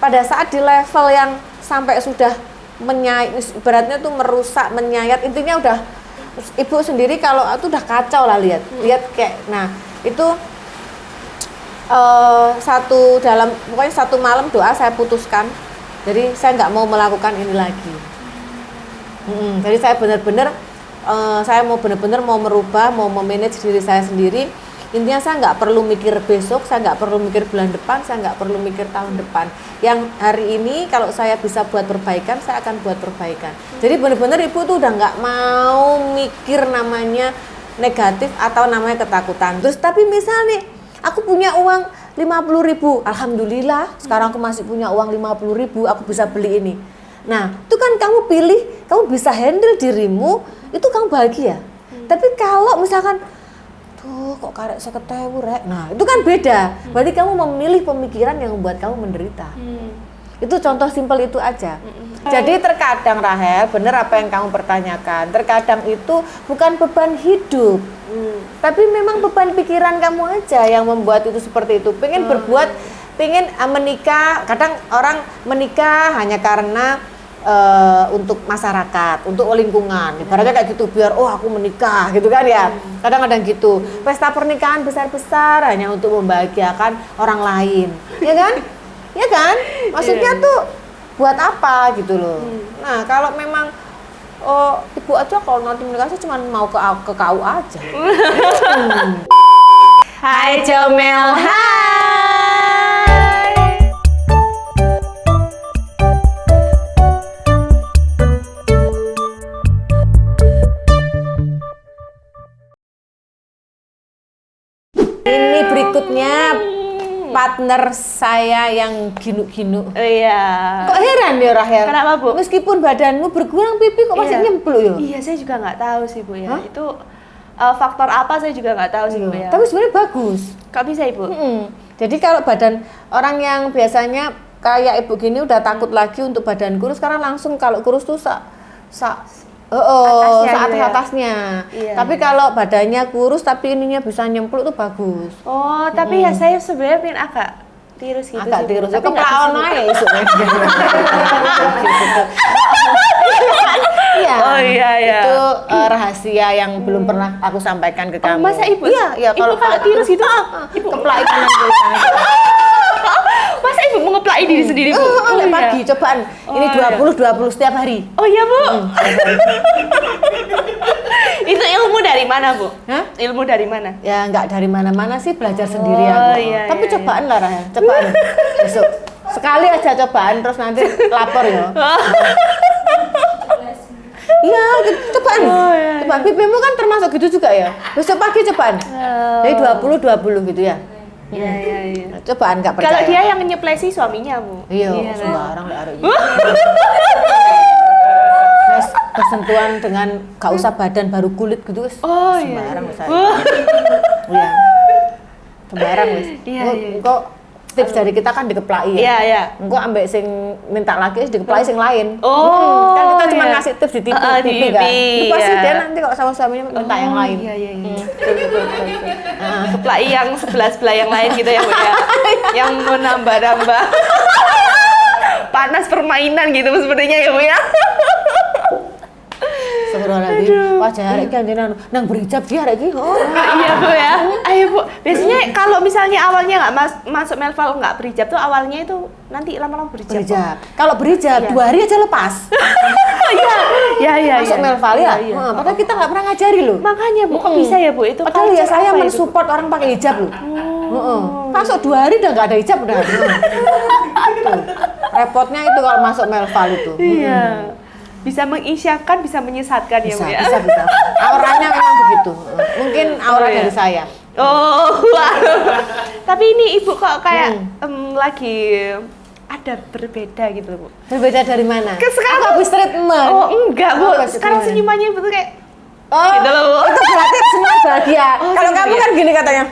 pada saat di level yang sampai sudah ibaratnya tuh merusak, menyayat, intinya udah ibu sendiri kalau itu udah kacau lah, lihat kayak, nah itu pokoknya satu malam doa saya putuskan, jadi saya nggak mau melakukan ini lagi. Jadi saya benar-benar saya mau benar-benar mau merubah, mau memanage diri saya sendiri. Intinya saya nggak perlu mikir besok, saya nggak perlu mikir bulan depan, saya nggak perlu mikir tahun depan. Yang hari ini kalau saya bisa buat perbaikan, saya akan buat perbaikan. Jadi benar-benar ibu tuh udah nggak mau mikir namanya negatif atau namanya ketakutan. Terus tapi misal nih, aku punya uang 50.000, alhamdulillah sekarang aku masih punya uang 50.000, aku bisa beli ini. Nah, itu kan kamu pilih, kamu bisa handle dirimu, itu kamu bahagia. Tapi kalau misalkan tuh kok karek 50.000 rek. Nah, itu kan beda. Berarti kamu memilih pemikiran yang membuat kamu menderita. Itu contoh simpel itu aja. Jadi terkadang Rahel, bener apa yang kamu pertanyakan. Terkadang itu bukan beban hidup. Tapi memang beban pikiran kamu aja yang membuat itu seperti itu. Pengen berbuat, pengen menikah. Kadang orang menikah hanya karena untuk masyarakat, untuk lingkungan, ibaratnya kayak gitu, biar aku menikah gitu kan ya, kadang-kadang gitu, pesta pernikahan besar-besar hanya untuk membahagiakan orang lain, ya kan, maksudnya tuh buat apa gitu loh. Nah kalau memang ibu aja kalau nanti menikah cuma mau ke KU aja. Hai Comel, hai. Ini berikutnya partner saya yang ginu-ginu. Iya. Kok heran ya Rahel? Kenapa Bu? Meskipun badanmu berkurang, pipi kok masih nyemplung ya? Iya, saya juga nggak tahu sih Bu ya. Itu faktor apa saya juga nggak tahu sih Bu ya. Tapi sebenarnya bagus. Kok bisa Ibu? Jadi kalau badan orang yang biasanya kayak ibu gini udah takut lagi untuk badan kurus, sekarang langsung kalau kurus tuh atasnya. Iya, Tapi kalau badannya kurus tapi ininya bisa nyemplung tuh bagus. Oh, tapi ya saya sebenarnya pengen agak tirus gitu Agak sih. tirus. Tapi nggak Keplaon aja isuk. Iya. Oh iya. Itu rahasia yang belum pernah aku sampaikan ke kamu. Masa Ibu? Iya, Ibu kalau tirus gitu, Ibu keplak kanan kiri kanan. Masa Ibu mengeplaki diri sendiri Bu? Oleh pagi cobaan. Ini 20 setiap hari. Oh iya Bu. Itu ilmu dari mana Bu? Hah? Ilmu dari mana? Ya nggak dari mana-mana sih, belajar sendiri aku. Iya, Tapi iya, cobaan lah Rahel, cobaan. Besok sekali aja cobaan terus nanti lapor ya. Iya, cobaan. Cobaan pipimu kan termasuk gitu juga ya. Besok pagi cobaan. Jadi 20 gitu ya. Iya. Cobaan nggak percaya. Kalau dia yang nyeplesi suaminya Bu. Iya, sembarang lah arek iki. Wes bersentuhan dengan gak usah badan baru kulit gitu wes. Oh sembarang iya. saya. Iya. Sembarang wes. Iya. Kok tips dari kita kan dikeplaki ya. Iya. Engko ambek sing minta lagi dikeplaki sing lain. Oh. Kan kita cuma iya. ngasih tips di TV, Di TV kan. TV, Itu pasti iya. dia nanti kalau sama suaminya minta yang lain. Iya. Betul. Keplaki yang sebelah yang lain gitu ya Bu ya. Yang menambah-nambah panas permainan gitu sepertinya ya Bu ya. Astagfirullahaladzim. Wajah arek iki anjene nang berhijab ki arek iki. Oh. Iya Bu ya. Ayo Bu. Biasanya kalau misalnya awalnya nggak masuk Melval nggak berhijab tuh awalnya itu nanti lama-lama berhijab. Kalau berhijab 2 hari aja lepas. Iya. Masuk Melval ya. Padahal kita nggak pernah ngajari loh. Makanya Bu kok bisa ya Bu itu? Padahal ya saya apa itu, Bu? mensupport orang pakai hijab loh. Masuk 2 hari udah nggak ada hijab udah. Tuh. Repotnya itu kalau masuk Melval itu. Iya. Bisa mengisyafkan, bisa menyesatkan ya Bu ya. Bisa. Auranya memang begitu. Mungkin aura dari saya. Oh, tapi ini Ibu kok kayak lagi ada berbeda gitu Bu. Berbeda dari mana? Sekarang aku habis treatment. Oh enggak Bu, sekarang gimana? senyumannya Ibu tuh kayak gitu loh Bu. Itu berarti semua bahagia. Kalau kamu kan gini katanya.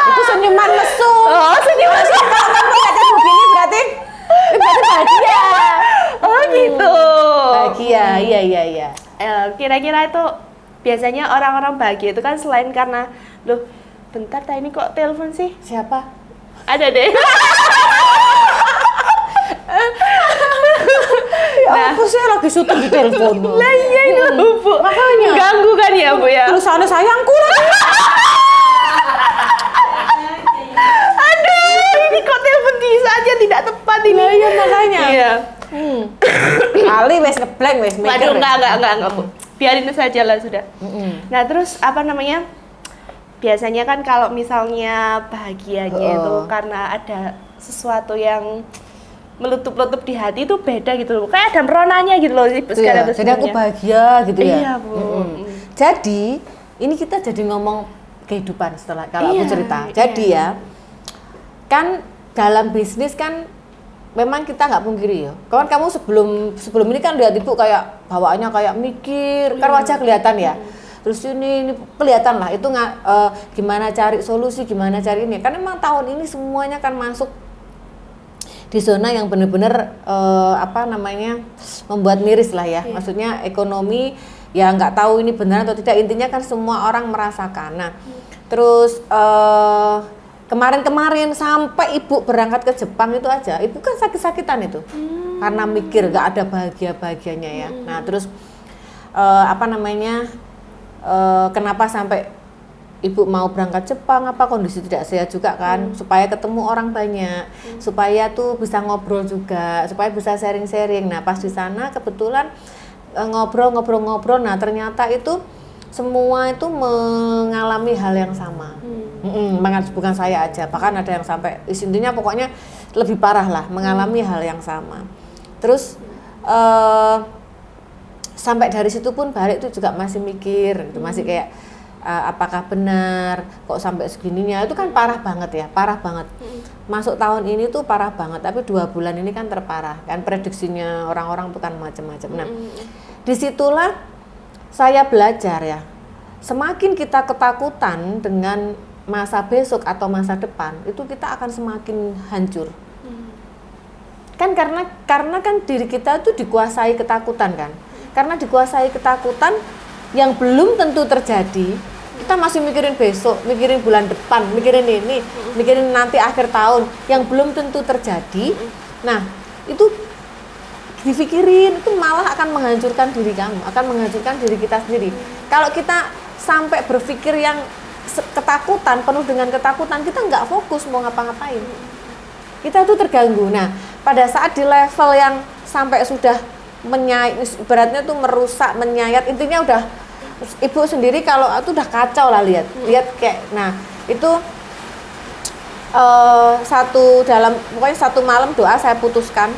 Itu senyuman mesum. Oh, senyuman mesum. Kalau kamu kayak begini berarti bahagia. Oh gitu. Bahagia, iya. Kira-kira itu biasanya orang-orang bahagia itu kan selain karena loh bentar ini kok telepon sih? Siapa? Ada deh. Nah, aku sih lagi syuting di telepon. Lah iya itu Bu. Makanya. Ganggu kan ya Bu ya? Tulisannya sayangku lagi. Aduh, ini kok telepon di saat yang tidak tepat ini. Iya makanya. Iya. Kali wes ngeblank wes mikir. Waduh, enggak Bu. Biarin saja lah sudah. Nah, terus apa namanya? Biasanya kan kalau misalnya bahagianya itu karena ada sesuatu yang meletup-letup di hati itu beda gitu loh. Kayak ada meronanya gitu loh Ibu sekarang Iya, jadi aku bahagia gitu ya. Iya, Bu. Jadi, ini kita jadi ngomong kehidupan setelah kalau aku cerita. Jadi ya, kan dalam bisnis kan memang kita nggak pungkiri ya. Kamu sebelum ini kan lihat Ibu kayak bawaannya kayak mikir, kan wajah kelihatan ya. Terus ini kelihatan lah itu gimana cari solusi, gimana cari ini. Kan memang tahun ini semuanya kan masuk di zona yang benar-benar membuat miris lah ya. Maksudnya ekonomi ya nggak tahu ini benar atau tidak, intinya kan semua orang merasakan. Nah, terus kemarin-kemarin sampai Ibu berangkat ke Jepang itu aja, Ibu kan sakit-sakitan itu karena mikir nggak ada bahagia-bahagianya ya. Nah, terus kenapa sampai Ibu mau berangkat Jepang, kondisi tidak sehat juga kan, supaya ketemu orang banyak, supaya tuh bisa ngobrol juga, supaya bisa sharing-sharing. Nah pas di sana kebetulan ngobrol, nah ternyata itu semua itu mengalami hal yang sama. Bukan saya aja, bahkan ada yang sampai intinya pokoknya lebih parah lah, mengalami hal yang sama. Terus sampai dari situ pun balik itu juga masih mikir, gitu, masih kayak apakah benar kok sampai segininya, itu kan parah banget ya, parah banget. Masuk tahun ini tuh parah banget, tapi 2 bulan ini kan terparah kan, prediksinya orang-orang tuh kan macam-macam. Nah, disitulah saya belajar ya, semakin kita ketakutan dengan masa besok atau masa depan, itu kita akan semakin hancur. Kan karena kan diri kita tuh dikuasai ketakutan kan, karena dikuasai ketakutan yang belum tentu terjadi, kita masih mikirin besok, mikirin bulan depan, mikirin ini, mikirin nanti akhir tahun yang belum tentu terjadi. Nah, itu dipikirin itu malah akan menghancurkan diri kamu, akan menghancurkan diri kita sendiri. Kalau kita sampai berpikir yang ketakutan, penuh dengan ketakutan, kita nggak fokus mau ngapa-ngapain. Kita tuh terganggu. Nah, pada saat di level yang sampai sudah beratnya tuh merusak, menyayat, intinya udah Ibu sendiri kalau itu udah kacau lah, lihat kayak, nah itu pokoknya satu malam doa saya putuskan,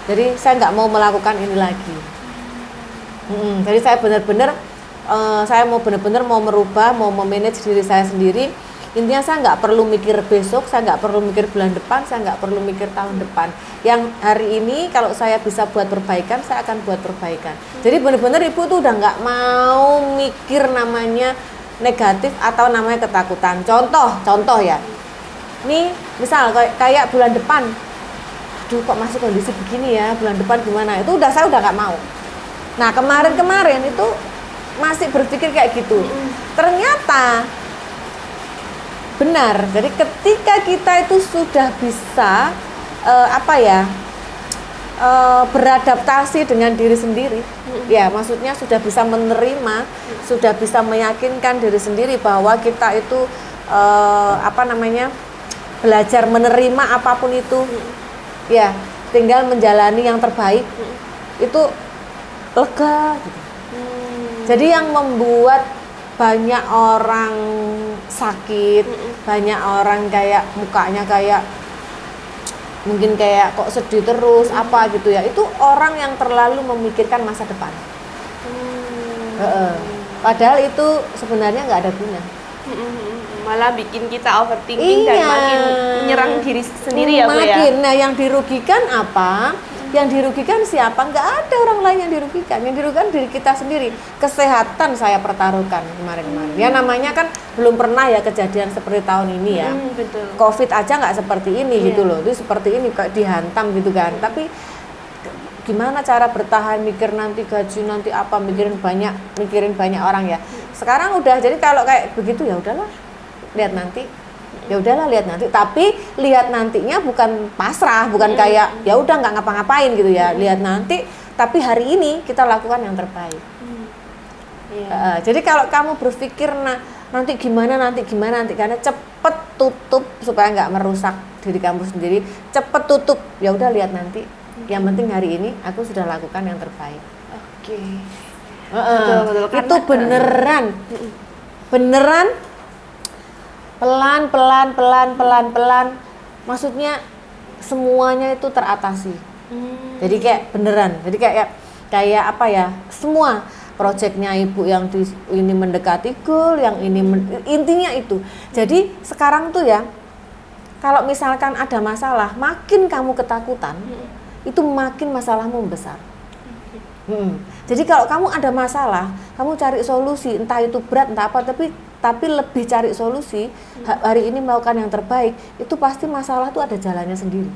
jadi saya nggak mau melakukan ini lagi. Jadi saya benar-benar mau merubah, mau memanage diri saya sendiri. Intinya saya nggak perlu mikir besok, saya nggak perlu mikir bulan depan, saya nggak perlu mikir tahun depan. Yang hari ini kalau saya bisa buat perbaikan, saya akan buat perbaikan. Jadi benar-benar Ibu tuh udah nggak mau mikir namanya negatif atau namanya ketakutan. Contoh ya, nih misal kayak bulan depan, aduh kok masih kondisi begini ya, bulan depan gimana? Itu saya udah nggak mau. Nah kemarin itu masih berpikir kayak gitu. Ternyata benar, jadi ketika kita itu sudah bisa beradaptasi dengan diri sendiri, ya maksudnya sudah bisa menerima, sudah bisa meyakinkan diri sendiri bahwa kita itu belajar menerima apapun itu, ya tinggal menjalani yang terbaik, itu lega gitu. Jadi yang membuat banyak orang sakit, banyak orang kayak mukanya kayak mungkin kayak kok sedih terus apa gitu ya, itu orang yang terlalu memikirkan masa depan. Padahal itu sebenarnya nggak ada guna. Malah bikin kita overthinking dan makin menyerang diri sendiri ya Bu ya. Nah yang dirugikan apa? Yang dirugikan siapa? Nggak ada orang lain yang dirugikan. Yang dirugikan diri kita sendiri. Kesehatan saya pertaruhkan kemarin-kemarin. Ya namanya kan belum pernah ya kejadian seperti tahun ini ya. Betul. Covid aja nggak seperti ini gitu loh. Itu seperti ini kayak dihantam gitu kan. Tapi gimana cara bertahan, mikir nanti gaji nanti apa, mikirin banyak orang ya. Sekarang udah, jadi kalau kayak begitu ya udahlah. Lihat nanti Ya udahlah lihat nanti, tapi lihat nantinya bukan pasrah, bukan kayak ya udah nggak ngapa-ngapain gitu ya. Lihat nanti, tapi hari ini kita lakukan yang terbaik. Jadi kalau kamu berpikir nanti gimana, karena cepet tutup supaya nggak merusak diri kamu sendiri. Cepet tutup, ya udah lihat nanti. Yang penting hari ini aku sudah lakukan yang terbaik. Oke. Betul. Itu beneran pelan. Maksudnya semuanya itu teratasi. Jadi kayak beneran. Jadi kayak apa ya? Semua proyeknya ibu yang ini mendekati goal, yang ini intinya itu. Jadi sekarang tuh ya, kalau misalkan ada masalah, makin kamu ketakutan, itu makin masalahmu besar. Jadi kalau kamu ada masalah, kamu cari solusi, entah itu berat, entah apa, tapi lebih cari solusi, hari ini melakukan yang terbaik, itu pasti masalah tuh ada jalannya sendiri.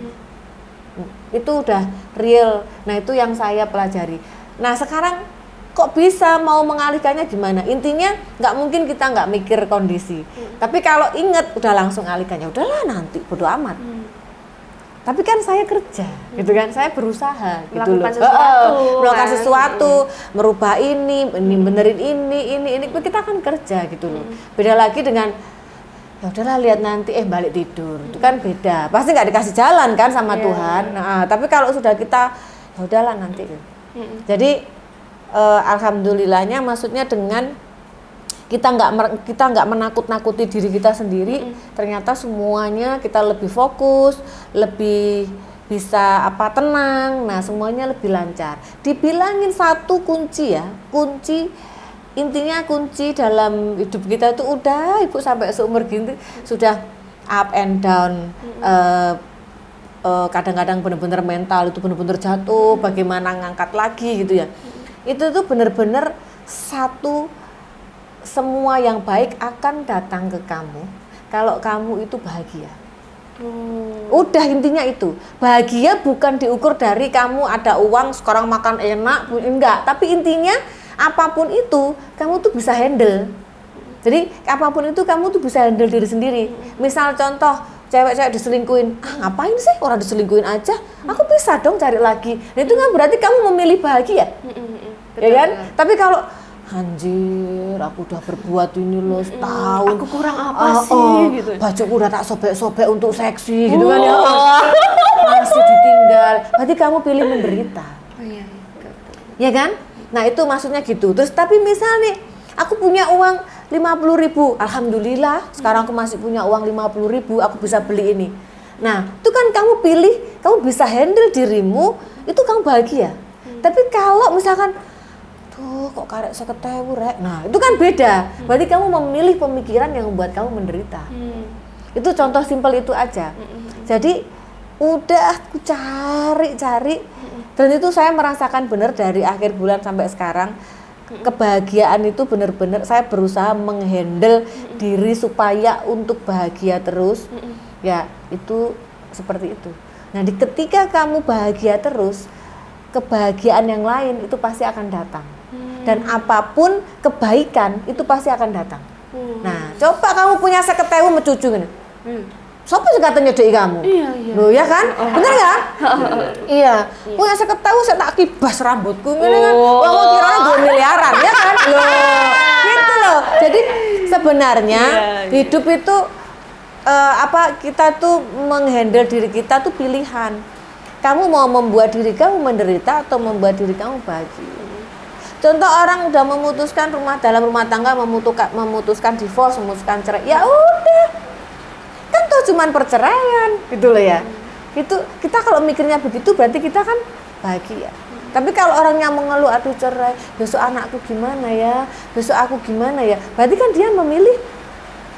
Itu udah real. Nah itu yang saya pelajari. Nah sekarang kok bisa mau mengalihkannya gimana? Intinya nggak mungkin kita nggak mikir kondisi. Tapi kalau inget udah langsung alihkannya, udahlah nanti bodo amat. Tapi kan saya kerja, gitu kan, saya berusaha, gitu loh. Melakukan sesuatu, merubah ini benerin ini, kita kan kerja, gitu loh. Beda lagi dengan ya udahlah lihat nanti, balik tidur, itu kan beda. Pasti nggak dikasih jalan kan sama Tuhan. Nah, tapi kalau sudah kita ya udahlah nanti. Jadi alhamdulillahnya, maksudnya dengan kita nggak menakut-nakuti diri kita sendiri, ternyata semuanya kita lebih fokus, lebih bisa tenang, nah semuanya lebih lancar. Dibilangin satu kunci ya, intinya kunci dalam hidup kita itu udah ibu sampai seumur gini sudah up and down, kadang-kadang benar-benar mental itu benar-benar jatuh, bagaimana ngangkat lagi gitu ya. Itu tuh benar-benar semua yang baik akan datang ke kamu kalau kamu itu bahagia. Udah intinya itu. Bahagia bukan diukur dari kamu ada uang sekarang makan enak, enggak, tapi intinya apapun itu kamu tuh bisa handle. Jadi apapun itu kamu tuh bisa handle diri sendiri. Misal contoh cewek-cewek diselingkuhin, ngapain sih orang diselingkuhin aja, aku bisa dong cari lagi. Nah, itu kan berarti kamu memilih bahagia. Ya kan? Tapi kalau anjir, aku udah berbuat ini loh setahun. Aku kurang apa sih gitu. Bajuku udah tak sobek-sobek untuk seksi gitu kan ya. Masih ditinggal. Berarti kamu pilih menderita. Iya. Ya kan? Nah, itu maksudnya gitu. Terus tapi misal nih, aku punya uang 50.000. Alhamdulillah, sekarang aku masih punya uang 50.000, aku bisa beli ini. Nah, itu kan kamu pilih, kamu bisa handle dirimu, itu kamu bahagia. Tapi kalau misalkan kok karek 50.000 rek. Nah, itu kan beda. Berarti kamu memilih pemikiran yang membuat kamu menderita. Itu contoh simpel itu aja. Jadi udah aku cari dan itu saya merasakan benar dari akhir bulan sampai sekarang. Kebahagiaan itu benar-benar saya berusaha menghandle diri supaya untuk bahagia terus. Ya, itu seperti itu. Nah, ketika kamu bahagia terus, kebahagiaan yang lain itu pasti akan datang. Dan apapun kebaikan itu pasti akan datang. Nah, coba kamu punya 50.000 mencucu gini. Siapa sih katanya nyedeki kamu? Iya. Loh ya kan? Bener kan? Iya. Punya 50.000 saya tak kibas rambutku ngene kan. Wah, mau kiranya 2 miliaran ya kan? Loh, gitu loh. Jadi sebenarnya hidup itu kita tuh menghandle diri kita tuh pilihan. Kamu mau membuat diri kamu menderita atau membuat diri kamu bahagia. Contoh orang udah memutuskan dalam rumah tangga, memutuskan divorce, memutuskan cerai, ya udah, kan tuh cuman perceraian, gitu loh ya. Itu kita kalau mikirnya begitu berarti kita kan bahagia. Tapi kalau orangnya mengeluh, aduh cerai, besok anakku gimana ya, besok aku gimana ya, berarti kan dia memilih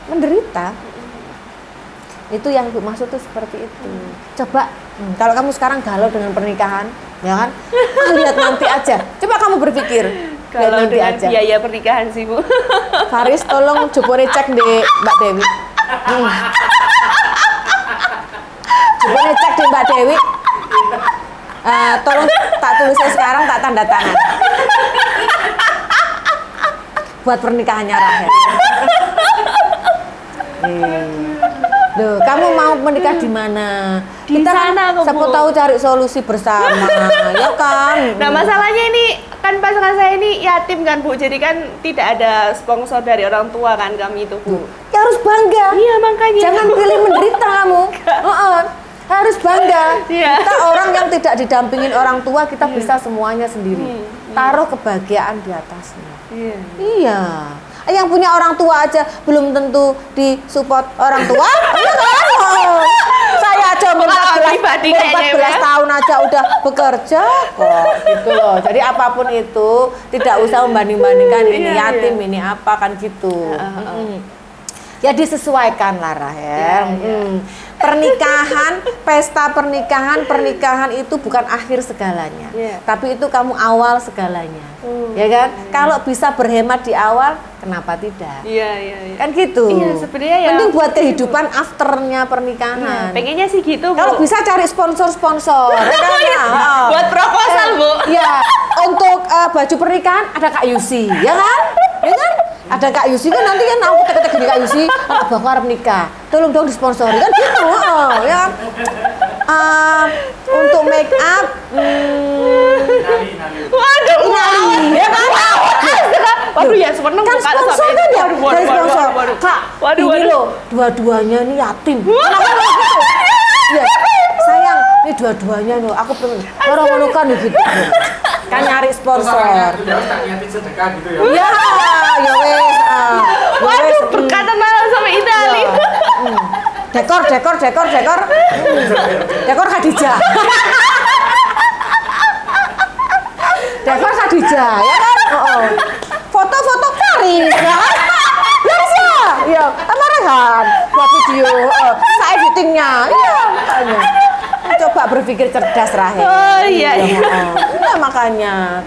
menderita. Itu yang Ibu maksud tuh seperti itu. Coba kalau kamu sekarang galau dengan pernikahan, ya kan? Lihat nanti aja. Coba kamu berpikir. Kalau nanti dengan aja. biaya pernikahan sih, Bu. Faris, tolong jebore cek deh Mbak Dewi. Jebore cek deh Mbak Dewi. Tolong tak tulisnya sekarang, tak tanda tangan. Buat pernikahannya Rahel. Loh, kamu mau menikah di mana? Di Kita kan sana kok, siapa Bu. tahu cari solusi bersama, ya kan? Nah masalahnya ini kan pasangan saya ini yatim kan Bu, jadi kan tidak ada sponsor dari orang tua kan kami itu Bu. Ya harus bangga. Iya makanya. Jangan pilih menderita kamu. Harus bangga. Iya. Kita orang yang tidak didampingin orang tua, kita bisa semuanya sendiri. Taruh kebahagiaan di atasnya. Iya. Iya. Yang punya orang tua aja belum tentu disupport orang tua. Iya kan? Saya aja umur Pengalaman pribadi kayaknya, 14 ya. tahun aja udah bekerja kok gitu loh. Jadi apapun itu tidak usah membanding-bandingkan ini Iya, yatim, iya. ini apa kan gitu. Ya disesuaikan lah Rahel. Pernikahan, pesta pernikahan itu bukan akhir segalanya. Iya. Tapi itu kamu awal segalanya. Ya kan? Kalau bisa berhemat di awal, kenapa tidak? Iya, iya, iya. Kan gitu. Iya, sebenarnya ya. Penting buat kehidupan afternya pernikahan. Pengennya sih gitu Bu. Kalau bisa cari sponsor-sponsor. Ya kan? Oh. Buat proposal Bu. Ya, untuk baju pernikahan ada Kak Yusi, ya kan? Ya kan? Ada Kak Yusi kan nanti kan aku ketek di Kak Yusi, abahku harap nikah. Tolong dong disponsori kan gitu. Ya. Untuk make up Waduh, Inali, ya kan? Waduh ya seneng Kan Bu, kalau sponsor sampai kan ya waduh, dari waduh, sponsor. waduh. Kak, Waduh, ini waduh. loh dua-duanya ini yatim. Kenapa lo gitu? Ya, sayang, ini dua-duanya loh. Aku pengen orang menukan gitu. Kan nyari sponsor. Udah tak niatin sedekah gitu ya. Ya, ya wes. Waduh, berkatan malah sampai Itali. Dekor. Dekor Khadijah. Dekor Khadijah, ya kan? Foto-foto Faris, ya kan? Biasa, ya. Sama Rehan, buat video. Saya editingnya, iya. Makanya. Coba berpikir cerdas, Rahel. Oh, iya. Iya, makanya.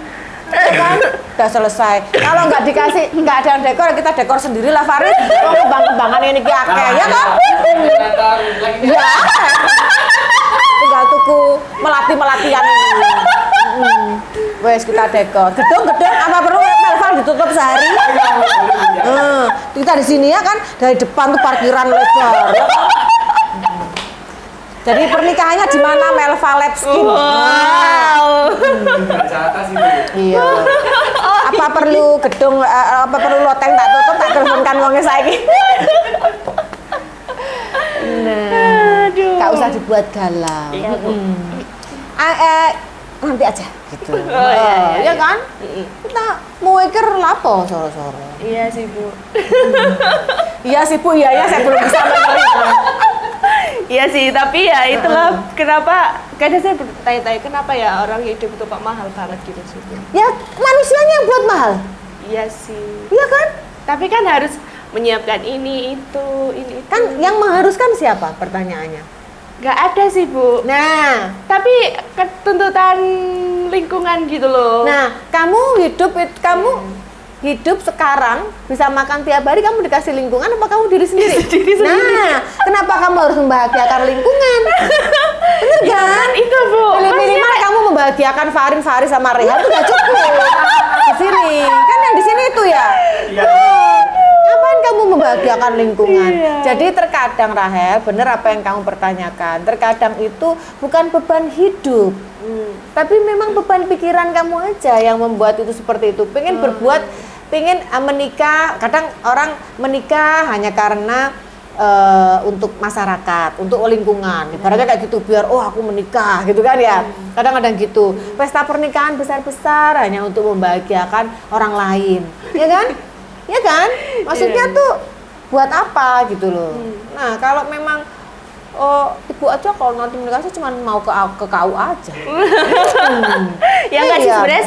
Ya kan? Udah selesai. Kalau nggak ada yang dekor, kita dekor sendiri lah, Faris. Oh, kembang-kembangan ini akeh, ya kan? Ya. Tinggal tuku melati-melatian ini. Wes kita dekor. Gedung-gedung apa perlu Melval ditutup sehari? Kita di sini ya kan dari depan tuh parkiran lebar. Ya kan? Jadi pernikahannya di mana Melva Lepskin? Wow. atas itu. Iya. Apa perlu gedung apa perlu loteng tak tutup tak teleponkan wongnya saiki. Nah, Aduh. gak usah dibuat galau. Iya, Bu. Nanti aja gitu. Iya, Ya kan? Kita mau mikir lapo sore-sore. Iya sih Bu. Iya sih Bu, iya ya saya belum bisa menerima. Iya sih, tapi ya itulah kenapa kadang saya bertanya-tanya kenapa ya orang hidup itu kok mahal banget gitu sih Bu. Ya manusianya yang buat mahal. Iya sih. Iya kan? Tapi kan harus menyiapkan ini itu. Kan yang mengharuskan siapa pertanyaannya? Nggak ada sih Bu. Nah, Tapi tuntutan lingkungan gitu loh. nah, kamu hidup sekarang bisa makan tiap hari, kamu dikasih lingkungan apa kamu diri sendiri? Diri sendiri. Nah, kenapa kamu harus membahagiakan lingkungan? Bener kan? Itu Bu. Minimal kamu membahagiakan Faris sama Rehan itu udah cukup. Di sini, kan yang di sini itu ya. Iya. Ngapain kamu membahagiakan lingkungan? Iya. Jadi terkadang Rahel, bener apa yang kamu pertanyakan. Terkadang itu bukan beban hidup, tapi memang beban pikiran kamu aja yang membuat itu seperti itu. Pengen berbuat, pengen menikah. Kadang orang menikah hanya karena untuk masyarakat, untuk lingkungan. Ibaratnya kayak gitu, biar aku menikah gitu kan ya. Kadang-kadang gitu. Pesta pernikahan besar-besar hanya untuk membahagiakan orang lain, ya kan? Ya kan? Maksudnya tuh buat apa gitu loh. Nah, kalau memang ibu aja kalau nanti menikah saya cuma mau ke KU aja. Ya nggak sih, Iya. sebenarnya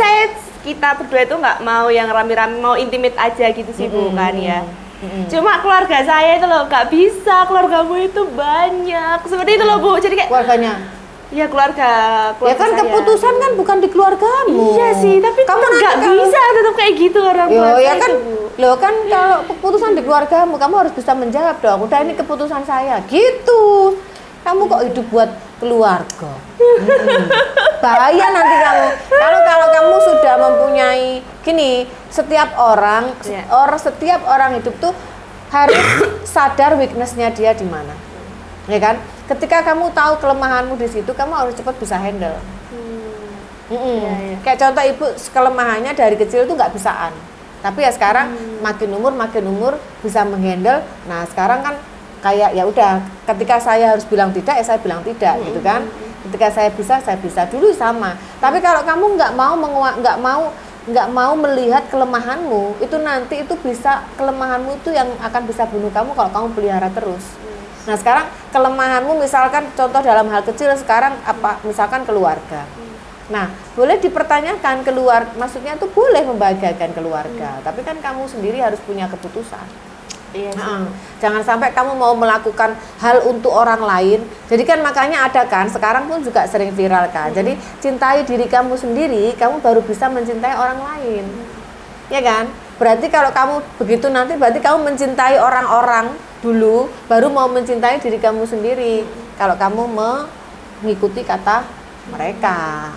kita berdua itu nggak mau yang rame-rame, mau intimate aja gitu sih Bu kan ya. Cuma keluarga saya itu loh nggak bisa, keluargamu itu banyak seperti itu loh Bu. Jadi kayak Keluarganya. ya keluarga Ya kan saya. keputusan kan bukan di keluargamu. Iya sih, tapi kamu kamu nggak nanti bisa tetap kayak gitu orang Yo, tua ya saya kan, itu, Bu. lo kan kalau keputusan di keluargamu, kamu harus bisa menjawab dong. Udah ini keputusan saya, gitu. Kamu kok hidup buat keluarga? Bahaya nanti kamu. Kalau kamu sudah mempunyai gini, setiap orang, Iya. setiap orang hidup tuh harus sadar weakness-nya dia di mana. ya kan? Ketika kamu tahu kelemahanmu di situ, kamu harus cepat bisa handle. Iya, iya. Kayak contoh ibu kelemahannya dari kecil itu nggak bisaan, tapi ya sekarang makin umur bisa menghandle. Nah sekarang kan kayak ya udah, ketika saya harus bilang tidak ya saya bilang tidak gitu kan. Ketika saya bisa dulu sama. Tapi kalau kamu nggak mau melihat kelemahanmu, itu nanti itu bisa kelemahanmu itu yang akan bisa bunuh kamu kalau kamu pelihara terus. Nah sekarang kelemahanmu misalkan contoh dalam hal kecil sekarang apa, misalkan keluarga. Nah boleh dipertanyakan maksudnya itu boleh membahagiakan keluarga, tapi kan kamu sendiri harus punya keputusan. Iya sih. Jangan sampai kamu mau melakukan hal untuk orang lain. Jadi kan makanya ada kan sekarang pun juga sering viral kan. Jadi cintai diri kamu sendiri, kamu baru bisa mencintai orang lain. Ya kan? Berarti kalau kamu begitu nanti berarti kamu mencintai orang-orang dulu, baru mau mencintai diri kamu sendiri. Kalau kamu mengikuti kata mereka.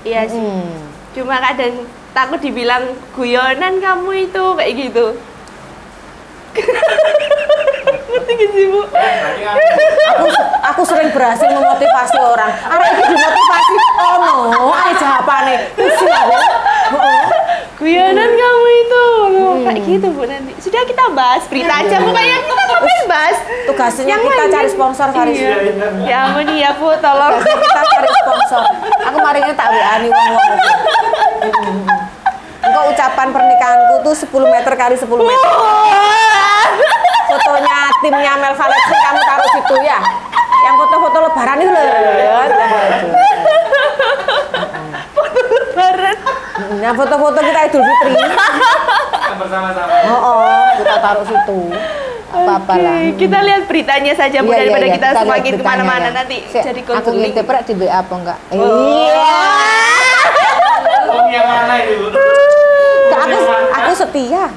Iya sih. Cuma kadang takut dibilang guyonan kamu itu kayak gitu. Ngerti gak sih Bu? Aku sering berhasil memotivasi orang. Arek iki dimotivasi, oh no, ae jawabane. Pusing aku. Guyonan kamu itu kayak gitu Bu nanti. Sudah kita bahas berita aja Bu, kayak kita ngapain bahas? Tugasnya kita cari sponsor Faris. Iya. Ya ampun ya Bu, tolong. Tugasnya kita cari sponsor. Aku maringnya tak WA-ni wong-wong. Engkau ucapan pernikahanku tuh 10 meter kali 10 meter. Fotonya timnya Mel Valencia kamu taruh situ ya. Yang foto-foto lebaran itu loh. Foto lebaran. Nah foto-foto kita Idul Fitri. Yang bersama-sama. Kita taruh situ. Apa-apa lah. Kita lihat beritanya saja Bu, daripada kita semakin lihat kemana-mana beritanya, nanti ya. jadi Aku konseling. ngintip di WA apa enggak? Iya. Om yang mana ini Bu? Aku setia.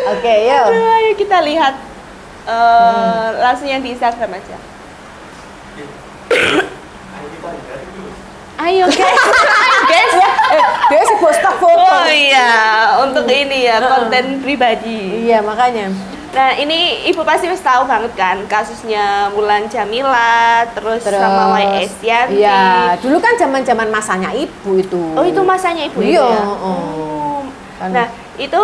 Oke, yuk. Ayo kita lihat langsung yang di Instagram aja. Ayo kita lihat dulu. Ayo guys. Dia sibuk stok foto. Oh iya, untuk ini ya konten pribadi. Iya, makanya. Nah ini ibu pasti mesti tahu banget kan kasusnya Mulan Jamila, terus sama Mai Estianty. Iya, dulu kan zaman-zaman masanya ibu itu. Oh itu masanya ibu Iya. itu ya? Kan. Nah itu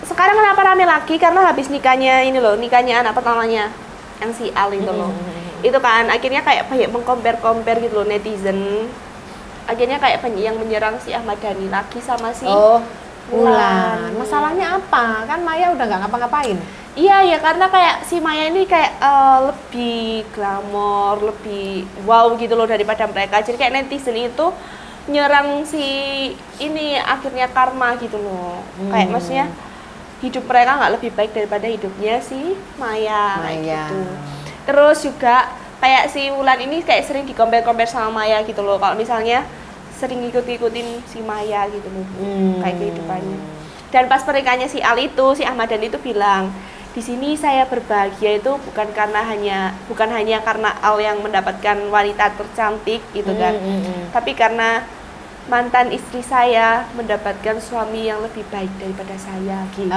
sekarang kenapa rame lagi? Karena habis nikahnya ini loh, nikahnya anak pertamanya yang si Al itu loh. Itu kan akhirnya kayak banyak mengcompare gitu loh netizen. Akhirnya kayak banyak yang menyerang si Ahmad Dhani lagi sama si Mulan. Masalahnya apa? Kan Maya udah nggak ngapa-ngapain. Iya ya, karena kayak si Maya ini kayak lebih glamor, lebih wow gitu loh daripada mereka. Jadi kayak netizen itu nyerang si ini akhirnya karma gitu loh. Kayak maksudnya hidup mereka nggak lebih baik daripada hidupnya si Maya. Gitu. Terus juga kayak si Wulan ini kayak sering di-compare sama Maya gitu loh. Kalau misalnya sering ngikutin si Maya gitu loh, kayak kehidupannya. Dan pas pernikahannya si Al itu, si Ahmad Dhani itu bilang, di sini saya berbahagia itu bukan hanya karena Al yang mendapatkan wanita tercantik gitu kan, tapi karena mantan istri saya mendapatkan suami yang lebih baik daripada saya gitu.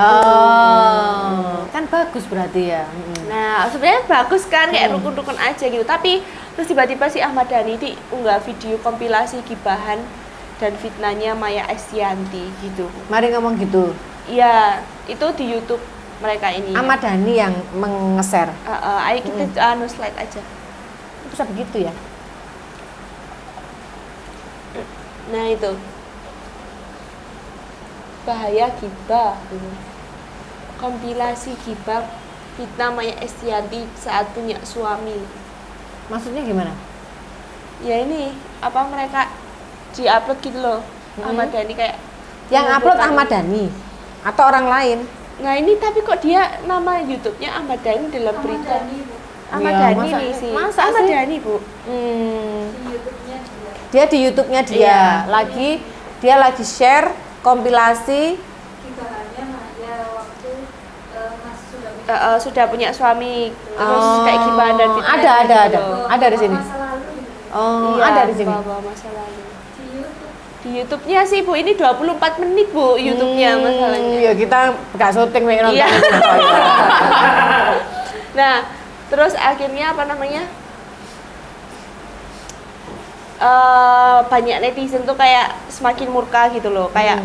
Kan bagus berarti ya. Nah sebenarnya bagus kan, kayak rukun-rukun aja gitu. Tapi terus tiba-tiba si Ahmad Dhani unggah video kompilasi gibahan dan fitnahnya Mai Estianty gitu. Mari ngomong gitu. Iya, itu di YouTube mereka ini. Ahmad Dhani yang meng-share. Ayo kita slide aja. Bisa begitu ya? Nah itu bahaya gibah gitu. Kompilasi gibah fitnah Mai Estianty saat punya suami. Maksudnya gimana? Ya ini apa mereka di-upload gitu loh. Ahmad Dhani kayak yang upload Ahmad Dhani atau orang lain? Nah ini tapi kok dia nama YouTube-nya Ahmad Dhani dalam berita. Ahmad Ya, Dhani masa- nih sih. masa Ahmad sih? Dhani Bu. Dia di YouTube-nya dia Iya. dia lagi share kompilasi Gibahannya Maya waktu masih sudah Sudah punya suami, terus kayak gibahan dan fitnah. ada gitu loh. ada di sini. masa lalu gitu. Oh, Iya, ada di sini. bawa masa lalu. Di YouTube Di YouTube-nya sih Bu, ini 24 menit Bu YouTube-nya masalahnya. Ya kita nggak syuting nih nonton Iya. itu. Nah, terus akhirnya apa namanya? Banyak netizen tuh kayak semakin murka gitu loh, kayak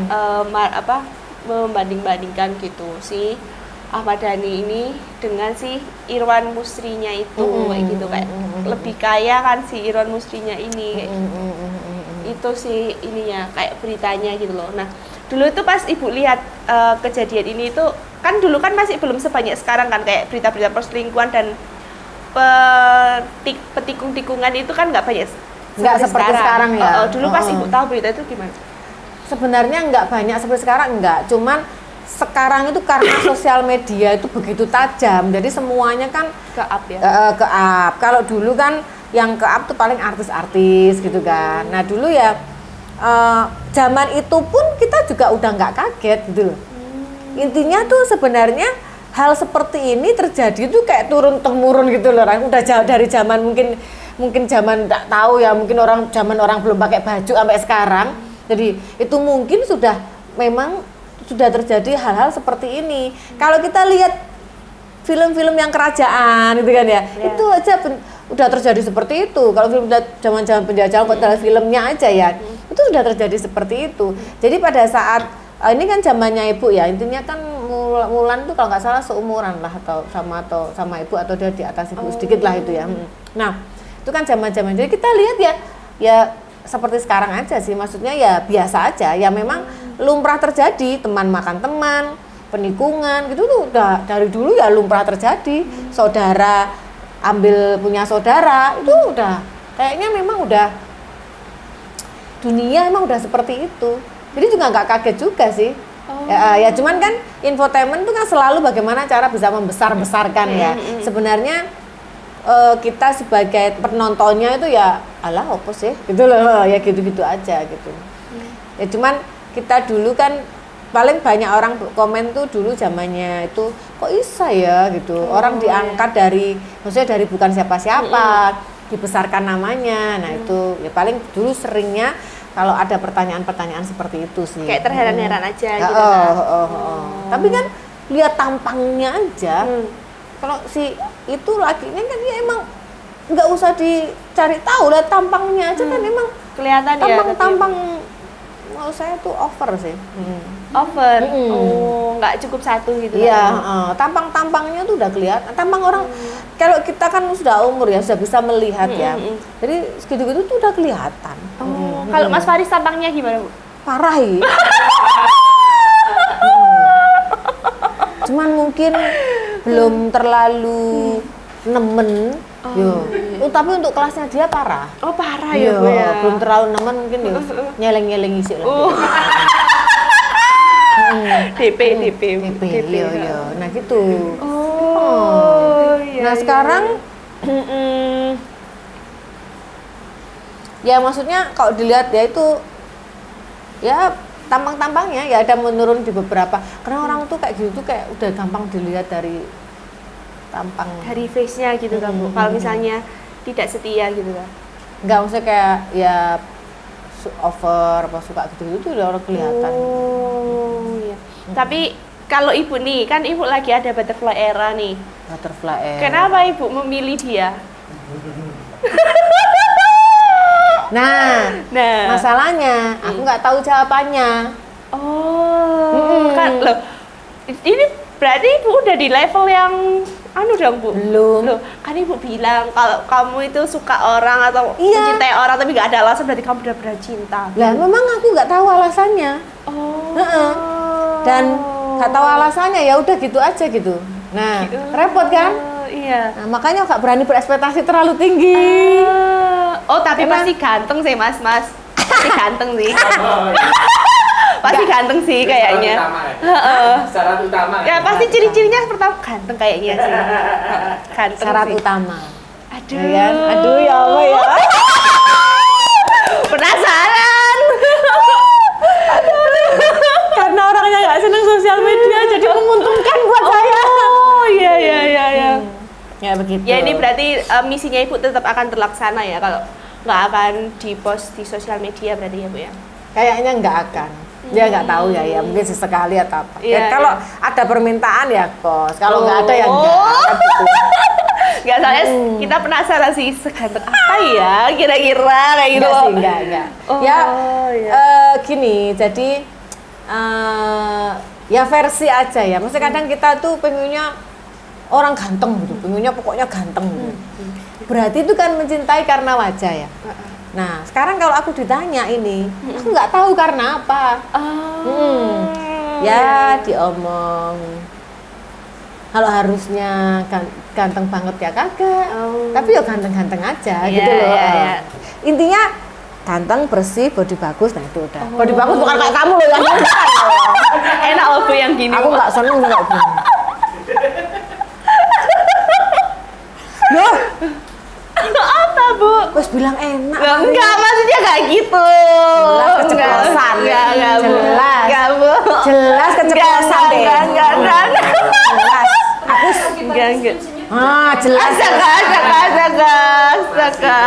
membanding-bandingkan gitu si Ahmad Dhani ini dengan si Irwan Musrinya itu kayak gitu, kayak lebih kaya kan si Irwan Musrinya ini kayak gitu. Itu sih ininya kayak beritanya gitu loh. Nah, dulu itu pas Ibu lihat kejadian ini itu kan dulu kan masih belum sebanyak sekarang kan, kayak berita-berita perselingkuhan dan petikung-tikungan itu kan nggak banyak. Nggak seperti sekarang ya. Dulu pas Ibu tahu berita itu gimana? Sebenarnya nggak banyak seperti sekarang, nggak. Cuman sekarang itu karena sosial media itu begitu tajam, jadi semuanya kan Ke up ya. ke up. Kalau dulu kan yang ke up tuh paling artis-artis gitu kan. Nah dulu ya zaman itu pun kita juga udah nggak kaget gitu loh. Intinya tuh sebenarnya hal seperti ini terjadi tuh kayak turun temurun gitu loh. Udah jauh dari zaman mungkin zaman nggak tahu ya, mungkin zaman orang belum pakai baju sampai sekarang. Jadi itu mungkin memang sudah terjadi hal-hal seperti ini. Kalau kita lihat film-film yang kerajaan gitu kan ya, itu aja udah terjadi seperti itu. Kalau film zaman-zaman penjajahan, kalau filmnya aja ya, itu sudah terjadi seperti itu. Jadi pada saat ini kan zamannya Ibu ya, intinya kan Mulan tuh kalau nggak salah seumuran lah atau sama Ibu atau dia di atas Ibu sedikit lah itu ya. Nah itu kan zaman-zaman, jadi kita lihat ya seperti sekarang aja sih, maksudnya ya biasa aja, ya memang lumrah terjadi, teman makan teman, penikungan gitu tuh udah dari dulu ya lumrah terjadi. Saudara ambil punya saudara, itu udah kayaknya memang udah dunia emang udah seperti itu. Jadi juga nggak kaget juga sih. Ya cuman kan infotainment itu kan selalu bagaimana cara bisa membesar-besarkan ya. Sebenarnya kita sebagai penontonnya itu ya alah apa sih gitu loh, ya gitu-gitu aja gitu. Ya cuman kita dulu kan paling banyak orang komen tuh dulu zamannya itu kok bisa ya gitu. Orang diangkat maksudnya dari bukan siapa-siapa, dibesarkan namanya. Nah itu ya paling dulu seringnya kalau ada pertanyaan-pertanyaan seperti itu sih. Kayak terheran-heran aja gitu kan. Tapi kan lihat tampangnya aja. Kalau si itu lakinya kan dia emang nggak usah dicari tahu, lihat tampangnya aja kan emang Kelihatan ya. tampang menurut saya tuh over sih. Over. Oh, nggak cukup satu gitu. Iya, tampang-tampangnya tuh udah kelihatan. Tampang orang kalau kita kan sudah umur ya, sudah bisa melihat ya. Jadi segitu-gitu tuh udah kelihatan. Kalau Mas Faris tampangnya gimana, Bu? Parah ya. Cuman mungkin belum terlalu nemen. Tapi untuk kelasnya dia parah. Oh, parah ya, Bu ya. Belum terlalu nemen mungkin ya. Nyeleng-nyeleng isi lah. DP. Iya. Nah gitu. Iya. Nah sekarang ya maksudnya kalau dilihat ya itu ya tampang-tampangnya ya ada menurun di beberapa, karena orang tuh kayak gitu tuh kayak udah gampang dilihat dari tampang, dari face-nya gitu kan, Bu. Kalau misalnya tidak setia gitu kan. Enggak, maksudnya kayak ya over apa suka gitu-gitu tuh udah orang kelihatan. Oh iya. Tapi kalau Ibu nih, kan Ibu lagi ada butterfly era nih. Butterfly era. Kenapa Ibu memilih dia? Nah, masalahnya aku nggak tahu jawabannya. Kan loh. Ini berarti Ibu udah di level yang dong, Bu. Belum. Loh, kan Ibu bilang kalau kamu itu suka orang atau mencintai orang tapi nggak ada alasan, berarti kamu benar-benar cinta. Lah, memang aku nggak tahu alasannya. Dan nggak tahu alasannya, ya udah gitu aja gitu. Nah, repot kan? Iya. Nah, makanya nggak berani berekspektasi terlalu tinggi. Tapi pasti ganteng sih, Mas. Pasti ganteng sih. Pasti ganteng sih kayaknya. Syarat utama. Ya pasti ciri-cirinya pertama ganteng kayaknya sih. Ganteng Syarat sih. utama. Aduh. Ya kan? Aduh ya Allah ya. Penasaran. Karena orangnya nggak seneng sosial media, jadi menguntungkan buat saya. Oh iya. Ya begitu. Ya ini berarti misinya Ibu tetap akan terlaksana ya, kalau nggak akan di-post di sosial media berarti ya, Bu ya? kayaknya nggak akan. Dia nggak tahu ya, mungkin sesekali atau apa. Iya, Ya, kalau iya. ada permintaan ya kos, kalau nggak ada ya enggak. Kan gitu. Nggak, soalnya kita penasaran sih seganteng apa ya kira-kira kayak gitu. Enggak sih, enggak. Oh, Ya, iya. gini, jadi ya versi aja ya. Maksudnya kadang kita tuh pengennya orang ganteng gitu, pengennya pokoknya ganteng gitu. Berarti itu kan mencintai karena wajah ya. Nah, sekarang kalau aku ditanya ini, aku nggak tahu karena apa. Ya diomong. Kalau harusnya ganteng banget ya kagak. Tapi ya ganteng-ganteng aja Iya, gitu loh. iya, iya. Intinya ganteng, bersih, body bagus, nah itu udah. Body bagus bukan kayak kamu loh yang Enak loh Bu yang gini. aku Bu. nggak seneng nggak gini. Loh, Apa Bu? wes bilang enak. Enggak, maksudnya kayak gitu. Jelas keceplosan. Enggak, Bu. Jelas. Enggak, Bu. Jelas keceplosan deh. Enggak. Jelas. Aku Enggak. jelas. Astaga.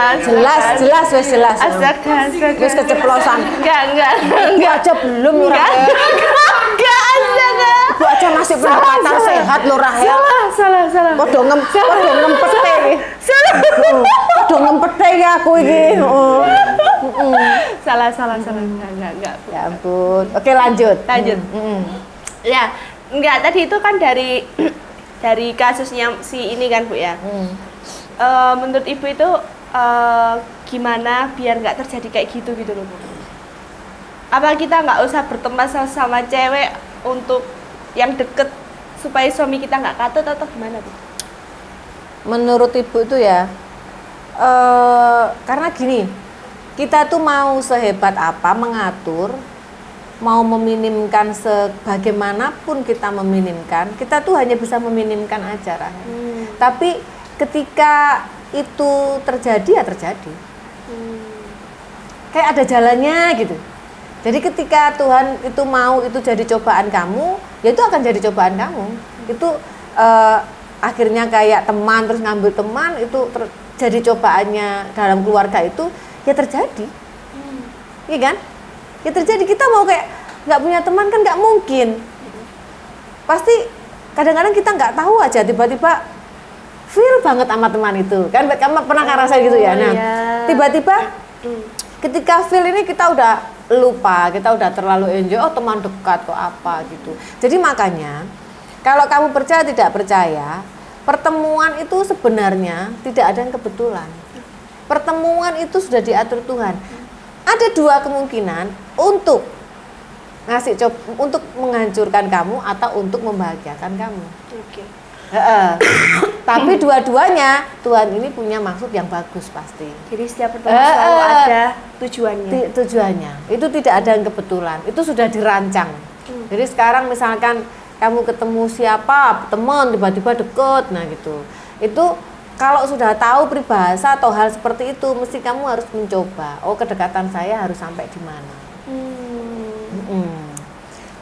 Jelas wes jelas. Astaga. Wes keceplosan. Enggak. Ibu aja belum loh Rahel. Enggak, astaga. Ibu aja masih pendapatan sehat loh Rahel. Salah. Podo ngempete iki. Salah. Podo ngempete iki aku iki. Salah. Enggak. Bu. Ya ampun. Oke, lanjut. Lanjut. Ya, enggak, tadi itu kan dari dari kasusnya si ini kan Bu ya. Menurut Ibu itu gimana biar nggak terjadi kayak gitu loh Bu? Apa kita nggak usah berteman sama cewek untuk yang deket supaya suami kita nggak katut atau gimana Bu? Menurut Ibu itu ya, karena gini, kita tuh mau sehebat apa mengatur, mau meminimkan sebagaimanapun kita meminimkan, kita tuh hanya bisa meminimkan aja Rahel. Tapi ketika itu terjadi ya terjadi. Kayak ada jalannya gitu. Jadi ketika Tuhan itu mau itu jadi cobaan kamu, ya itu akan jadi cobaan kamu. Itu akhirnya kayak teman terus ngambil teman itu jadi cobaannya dalam keluarga itu ya terjadi. Iya kan? Ya terjadi, kita mau kayak nggak punya teman kan nggak mungkin. Pasti kadang-kadang kita nggak tahu aja tiba-tiba feel banget sama teman itu kan, kamu pernah ngerasa gitu ya. Nah tiba-tiba ketika feel ini kita udah lupa, kita udah terlalu enjoy, oh teman dekat kok apa gitu. Jadi makanya kalau kamu percaya tidak percaya, pertemuan itu sebenarnya tidak ada yang kebetulan. Pertemuan itu sudah diatur Tuhan. Ada dua kemungkinan untuk ngasih untuk menghancurkan kamu atau untuk membahagiakan kamu. Oke. Tapi dua-duanya Tuhan ini punya maksud yang bagus pasti. Jadi setiap pertemuan selalu ada tujuannya. Tujuannya itu tidak ada yang kebetulan, itu sudah dirancang. Jadi sekarang misalkan kamu ketemu siapa teman tiba-tiba deket, nah gitu. Itu kalau sudah tahu peribahasa atau hal seperti itu, mesti kamu harus mencoba. Oh, kedekatan saya harus sampai di mana?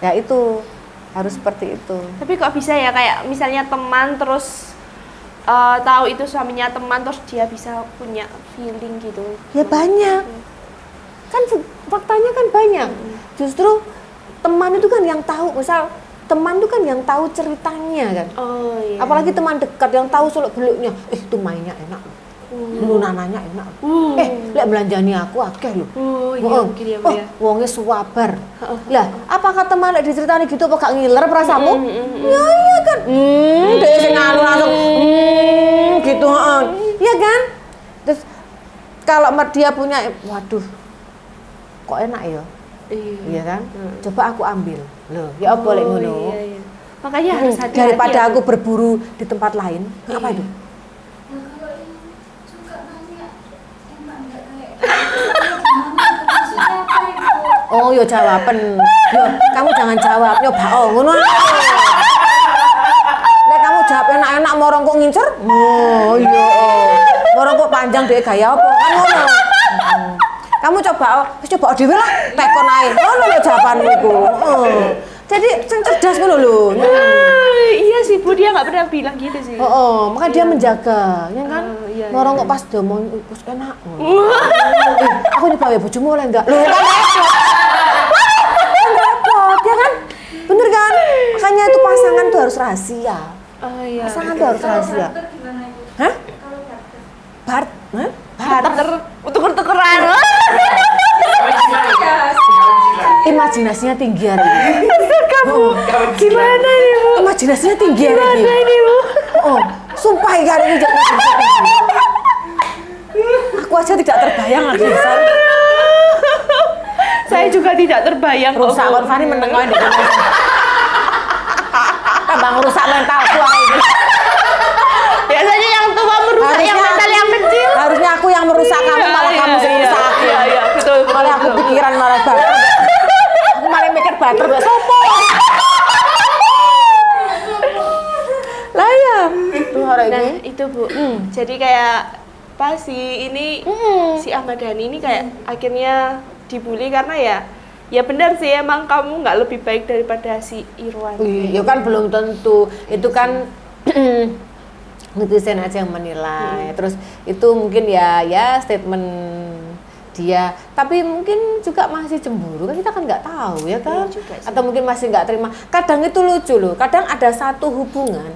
Ya itu harus seperti itu. Tapi kok bisa ya kayak misalnya teman terus tahu itu suaminya teman terus dia bisa punya feeling gitu? Ya banyak. Kan faktanya kan banyak. Justru teman itu kan yang tahu, misal teman itu kan yang tahu ceritanya kan. Oh iya. Apalagi teman dekat yang tahu seluk-beluknya. Itu mainnya enak. Lu nananya enak. Lek belanjani aku akeh lho. Oh iya mungkin ya Bu ya. Wonge suwabar. Lah, apa kata teman lek diceritani gitu apa gak ngiler perasamu? Ya iya kan. Dia sing anu langsung gitu, heeh. Iya kan? Terus kalau dia punya waduh. Kok enak ya? Iya kan? Coba aku ambil. Loh, ya apa lek ngono? Iya. Makanya harus hati-hati. Daripada ya, aku berburu di tempat lain. Apa itu? Nah, kalau yang suka nanya enak nggak kayak gimana maksudnya apa itu? Oh, yo jawaban. Yo, kamu jangan jawab. Yo bao ngono. Lek kamu jawab enak-enak morong kok ngincer? Oh, iya. Morong kok panjang dhek gaya apa? Kan ngono. Kamu coba dhewe lah, tekon ae. Ngono lho jawabanmu iku. Jadi cerdas ngono lho. Iya sih Bu, dia nggak pernah bilang gitu sih. Makanya dia menjaga, ya kan? Iya, Morong kok pas diomong wis enak. Aku nyoba ya bojomu oleh enggak? Lho kan makanya itu pasangan tuh harus rahasia. Oh iya. Pasangan tuh harus rahasia. Barter gimana itu? Hah? Kalau barter. Hah? Barter, tuker-tukeran. Imajinasinya tinggi hari ini. Kamu gimana nih Bu? Imajinasinya tinggi hari ini. Gimana ini Bu? Oh, sumpah ya hari ini imajinasinya tinggi. Aku aja tidak terbayang lagi, San. Saya juga tidak terbayang kok, Rusak Bu. kon Fani meneng wae ndek. Tambah ngerusak mentalku hari ini. Biasanya yang tua merusak yang mental yang kecil. Harusnya aku yang merusak kamu, malah kamu yang merusak aku. Iya, betul. Malah aku pikiran malah bater. Aku malah mikir bater mbak sopo. Lah ya. Tuh hari Nah, ini. itu Bu. Jadi kayak apa sih ini si Ahmad Dhani ini kayak akhirnya dibully karena ya benar sih emang kamu nggak lebih baik daripada si Irwan. Ya kan belum tentu. Itu kan netizen aja yang menilai. Terus itu mungkin ya statement dia, tapi mungkin juga masih cemburu kan, kita kan nggak tahu ya kan. Iya juga sih. Atau mungkin masih nggak terima. Kadang itu lucu loh, kadang ada satu hubungan,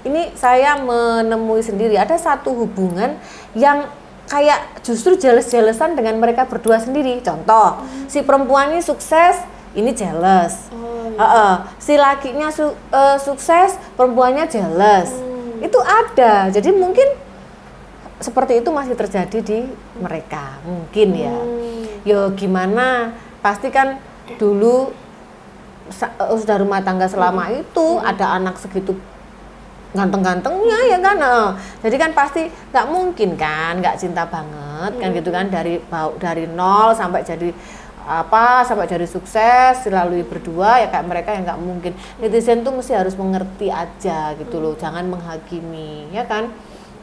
ini saya menemui sendiri, ada satu hubungan yang kayak justru jealous-jealousan dengan mereka berdua sendiri. Contoh, si perempuan ini sukses, ini jealous. Si lakinya sukses, perempuannya jealous. Itu ada, jadi mungkin seperti itu masih terjadi di mereka, mungkin ya. Yo gimana, pasti kan dulu sudah rumah tangga selama itu, ada anak segitu ganteng-gantengnya ya kan. Jadi kan pasti nggak mungkin kan, nggak cinta banget kan gitu kan, dari nol sampai jadi sampai jadi sukses melalui berdua ya kayak mereka, yang nggak mungkin. Netizen tuh mesti harus mengerti aja gitu loh, jangan menghakimi ya kan.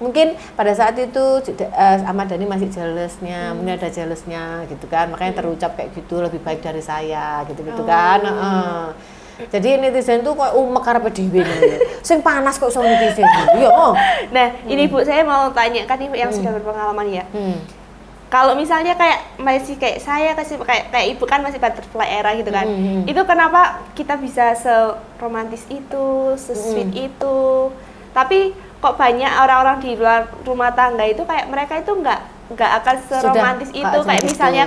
Mungkin pada saat itu Ahmad Dhani masih jealousnya, mungkin ada jealousnya gitu kan, makanya terucap kayak gitu, lebih baik dari saya gitu-gitu kan. Jadi netizen tuh kok mekar pedhiwe ngono. Sing panas kok iso netizen. Yo. Nah, ini Bu, saya mau tanya kan Ibu yang sudah berpengalaman ya. Kalau misalnya kayak masih kayak saya kayak Ibu kan masih butterfly era gitu kan. Itu kenapa kita bisa seromantis itu, se-sweet itu. Tapi kok banyak orang-orang di luar rumah tangga itu kayak mereka itu nggak akan seromantis itu. Kayak misalnya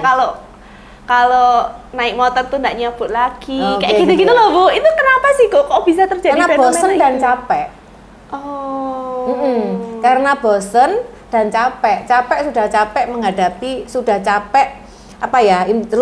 kalau naik motor tuh nggak nyabut lagi, kayak gitu-gitu loh Bu. Itu kenapa sih kok bisa terjadi Karena fenomena bosen dan itu? capek. Oh. Karena bosen dan capek sudah capek menghadapi, sudah capek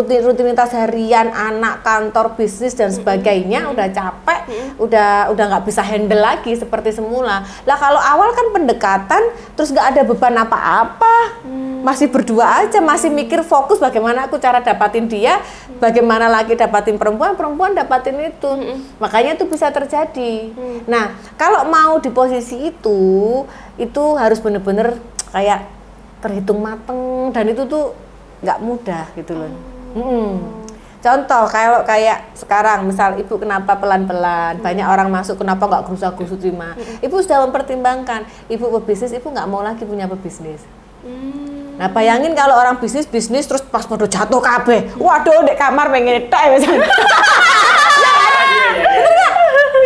rutinitas harian, anak, kantor, bisnis dan sebagainya, udah capek, udah nggak bisa handle lagi seperti semula. Lah kalau awal kan pendekatan, terus nggak ada beban apa-apa, masih berdua aja, masih mikir fokus bagaimana aku cara dapatin dia, bagaimana lagi dapatin perempuan dapatin itu, makanya itu bisa terjadi. Nah kalau mau di posisi itu harus bener-bener kayak terhitung mateng, dan itu tuh nggak mudah gitu loh. Contoh kalau kayak sekarang, misal Ibu kenapa pelan-pelan, banyak orang masuk, kenapa nggak gerusa-gerusu terima? Ibu sudah mempertimbangkan, Ibu pebisnis, Ibu nggak mau lagi punya pebisnis. Nah bayangin kalau orang bisnis terus pas podo jatuh kabeh, waduh dek kamar pengen tok ya misalnya.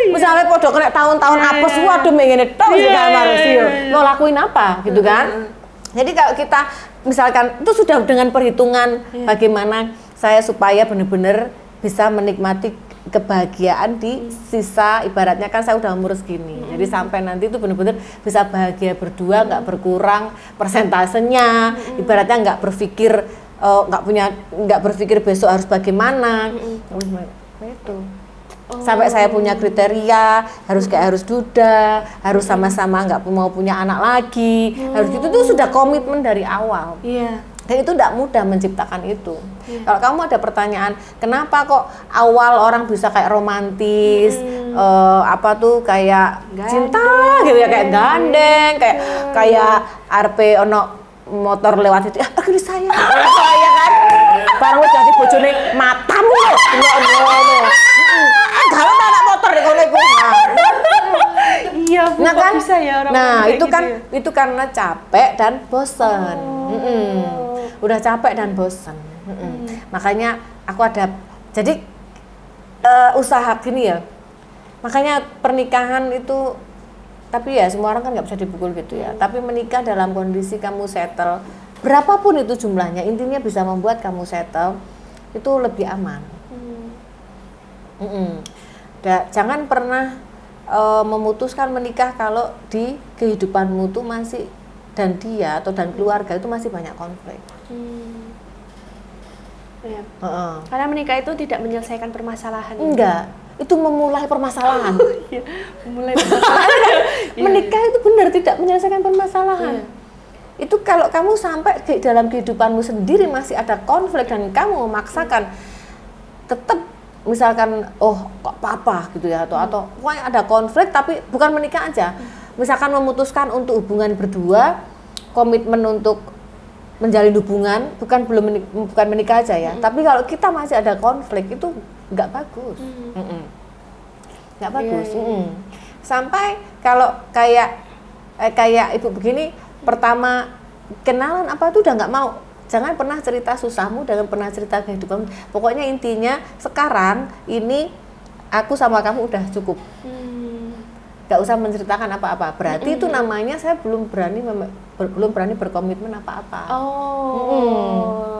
Misalnya podo kena tahun-tahun apes, waduh pengen tok di kamar sih, mau lakuin apa gitu kan? Jadi kalau kita misalkan itu sudah dengan perhitungan bagaimana saya supaya benar-benar bisa menikmati kebahagiaan di sisa, ibaratnya kan saya udah umur segini, jadi sampai nanti itu benar-benar bisa bahagia berdua, nggak berkurang persentasenya, ibaratnya nggak berpikir besok harus bagaimana, itu. Sampai saya punya kriteria, harus duda, harus sama-sama nggak mau punya anak lagi, harus gitu tuh sudah komitmen dari awal. Dan itu tidak mudah menciptakan itu. Kalau kamu ada pertanyaan, kenapa kok awal orang bisa kayak romantis, kayak cinta gitu ya, kayak gandeng, kayak arpe ono motor lewat itu, akhirnya saya kan, barang udah jadi bojone matamu loh, ngono. Kalau anak motor di kono iku. Iya, Bu, Nah kan, bisa ya orang itu gitu kan ya? itu karena capek dan bosan. Udah capek dan bosan. Makanya aku ada, jadi usaha gini ya. Makanya pernikahan itu, tapi ya semua orang kan nggak bisa dipukul gitu ya. Tapi menikah dalam kondisi kamu settle, berapapun itu jumlahnya, intinya bisa membuat kamu settle, itu lebih aman. Jangan pernah memutuskan menikah kalau di kehidupanmu tuh masih dan dia atau dan keluarga itu masih banyak konflik. Ya. Karena menikah itu tidak menyelesaikan permasalahan. Enggak, itu memulai permasalahan. Iya, memulai permasalahan. Menikah itu benar tidak menyelesaikan permasalahan. Itu kalau kamu sampai dalam kehidupanmu sendiri masih ada konflik dan kamu memaksakan tetap misalkan kok apa gitu ya atau pokoknya ada konflik tapi bukan menikah aja. Misalkan memutuskan untuk hubungan berdua, komitmen untuk menjalin hubungan, bukan menikah aja ya. Tapi kalau kita masih ada konflik itu nggak bagus. Nggak bagus. Sampai kalau kayak ibu begini, pertama kenalan apa itu udah nggak mau. Jangan pernah cerita susahmu, jangan pernah cerita kehidupanmu. Pokoknya intinya sekarang ini aku sama kamu udah cukup. Gak usah menceritakan apa-apa. Berarti itu namanya saya belum berani berkomitmen apa-apa.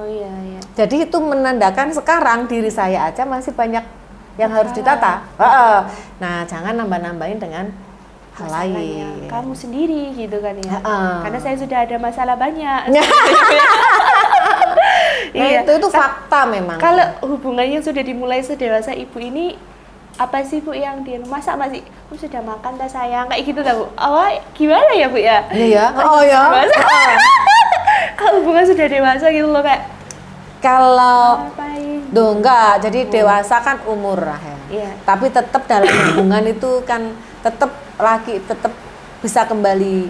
Iya. Jadi itu menandakan sekarang diri saya aja masih banyak yang harus ditata. Nah, jangan nambah-nambahin dengan hal lain. Kamu sendiri gitu kan ya. Karena saya sudah ada masalah banyak. Nah, itu fakta memang. Kalau hubungannya sudah dimulai sedewasa ibu ini, apa sih Bu yang di masa masih sudah makan tak sayang kayak gitu lah Bu? Gimana ya Bu ya? Iya. Kalau hubungan sudah dewasa gitu loh kayak kalau enggak, jadi dewasa kan umur lah ya. Iya. Tapi tetap dalam hubungan itu kan tetap bisa kembali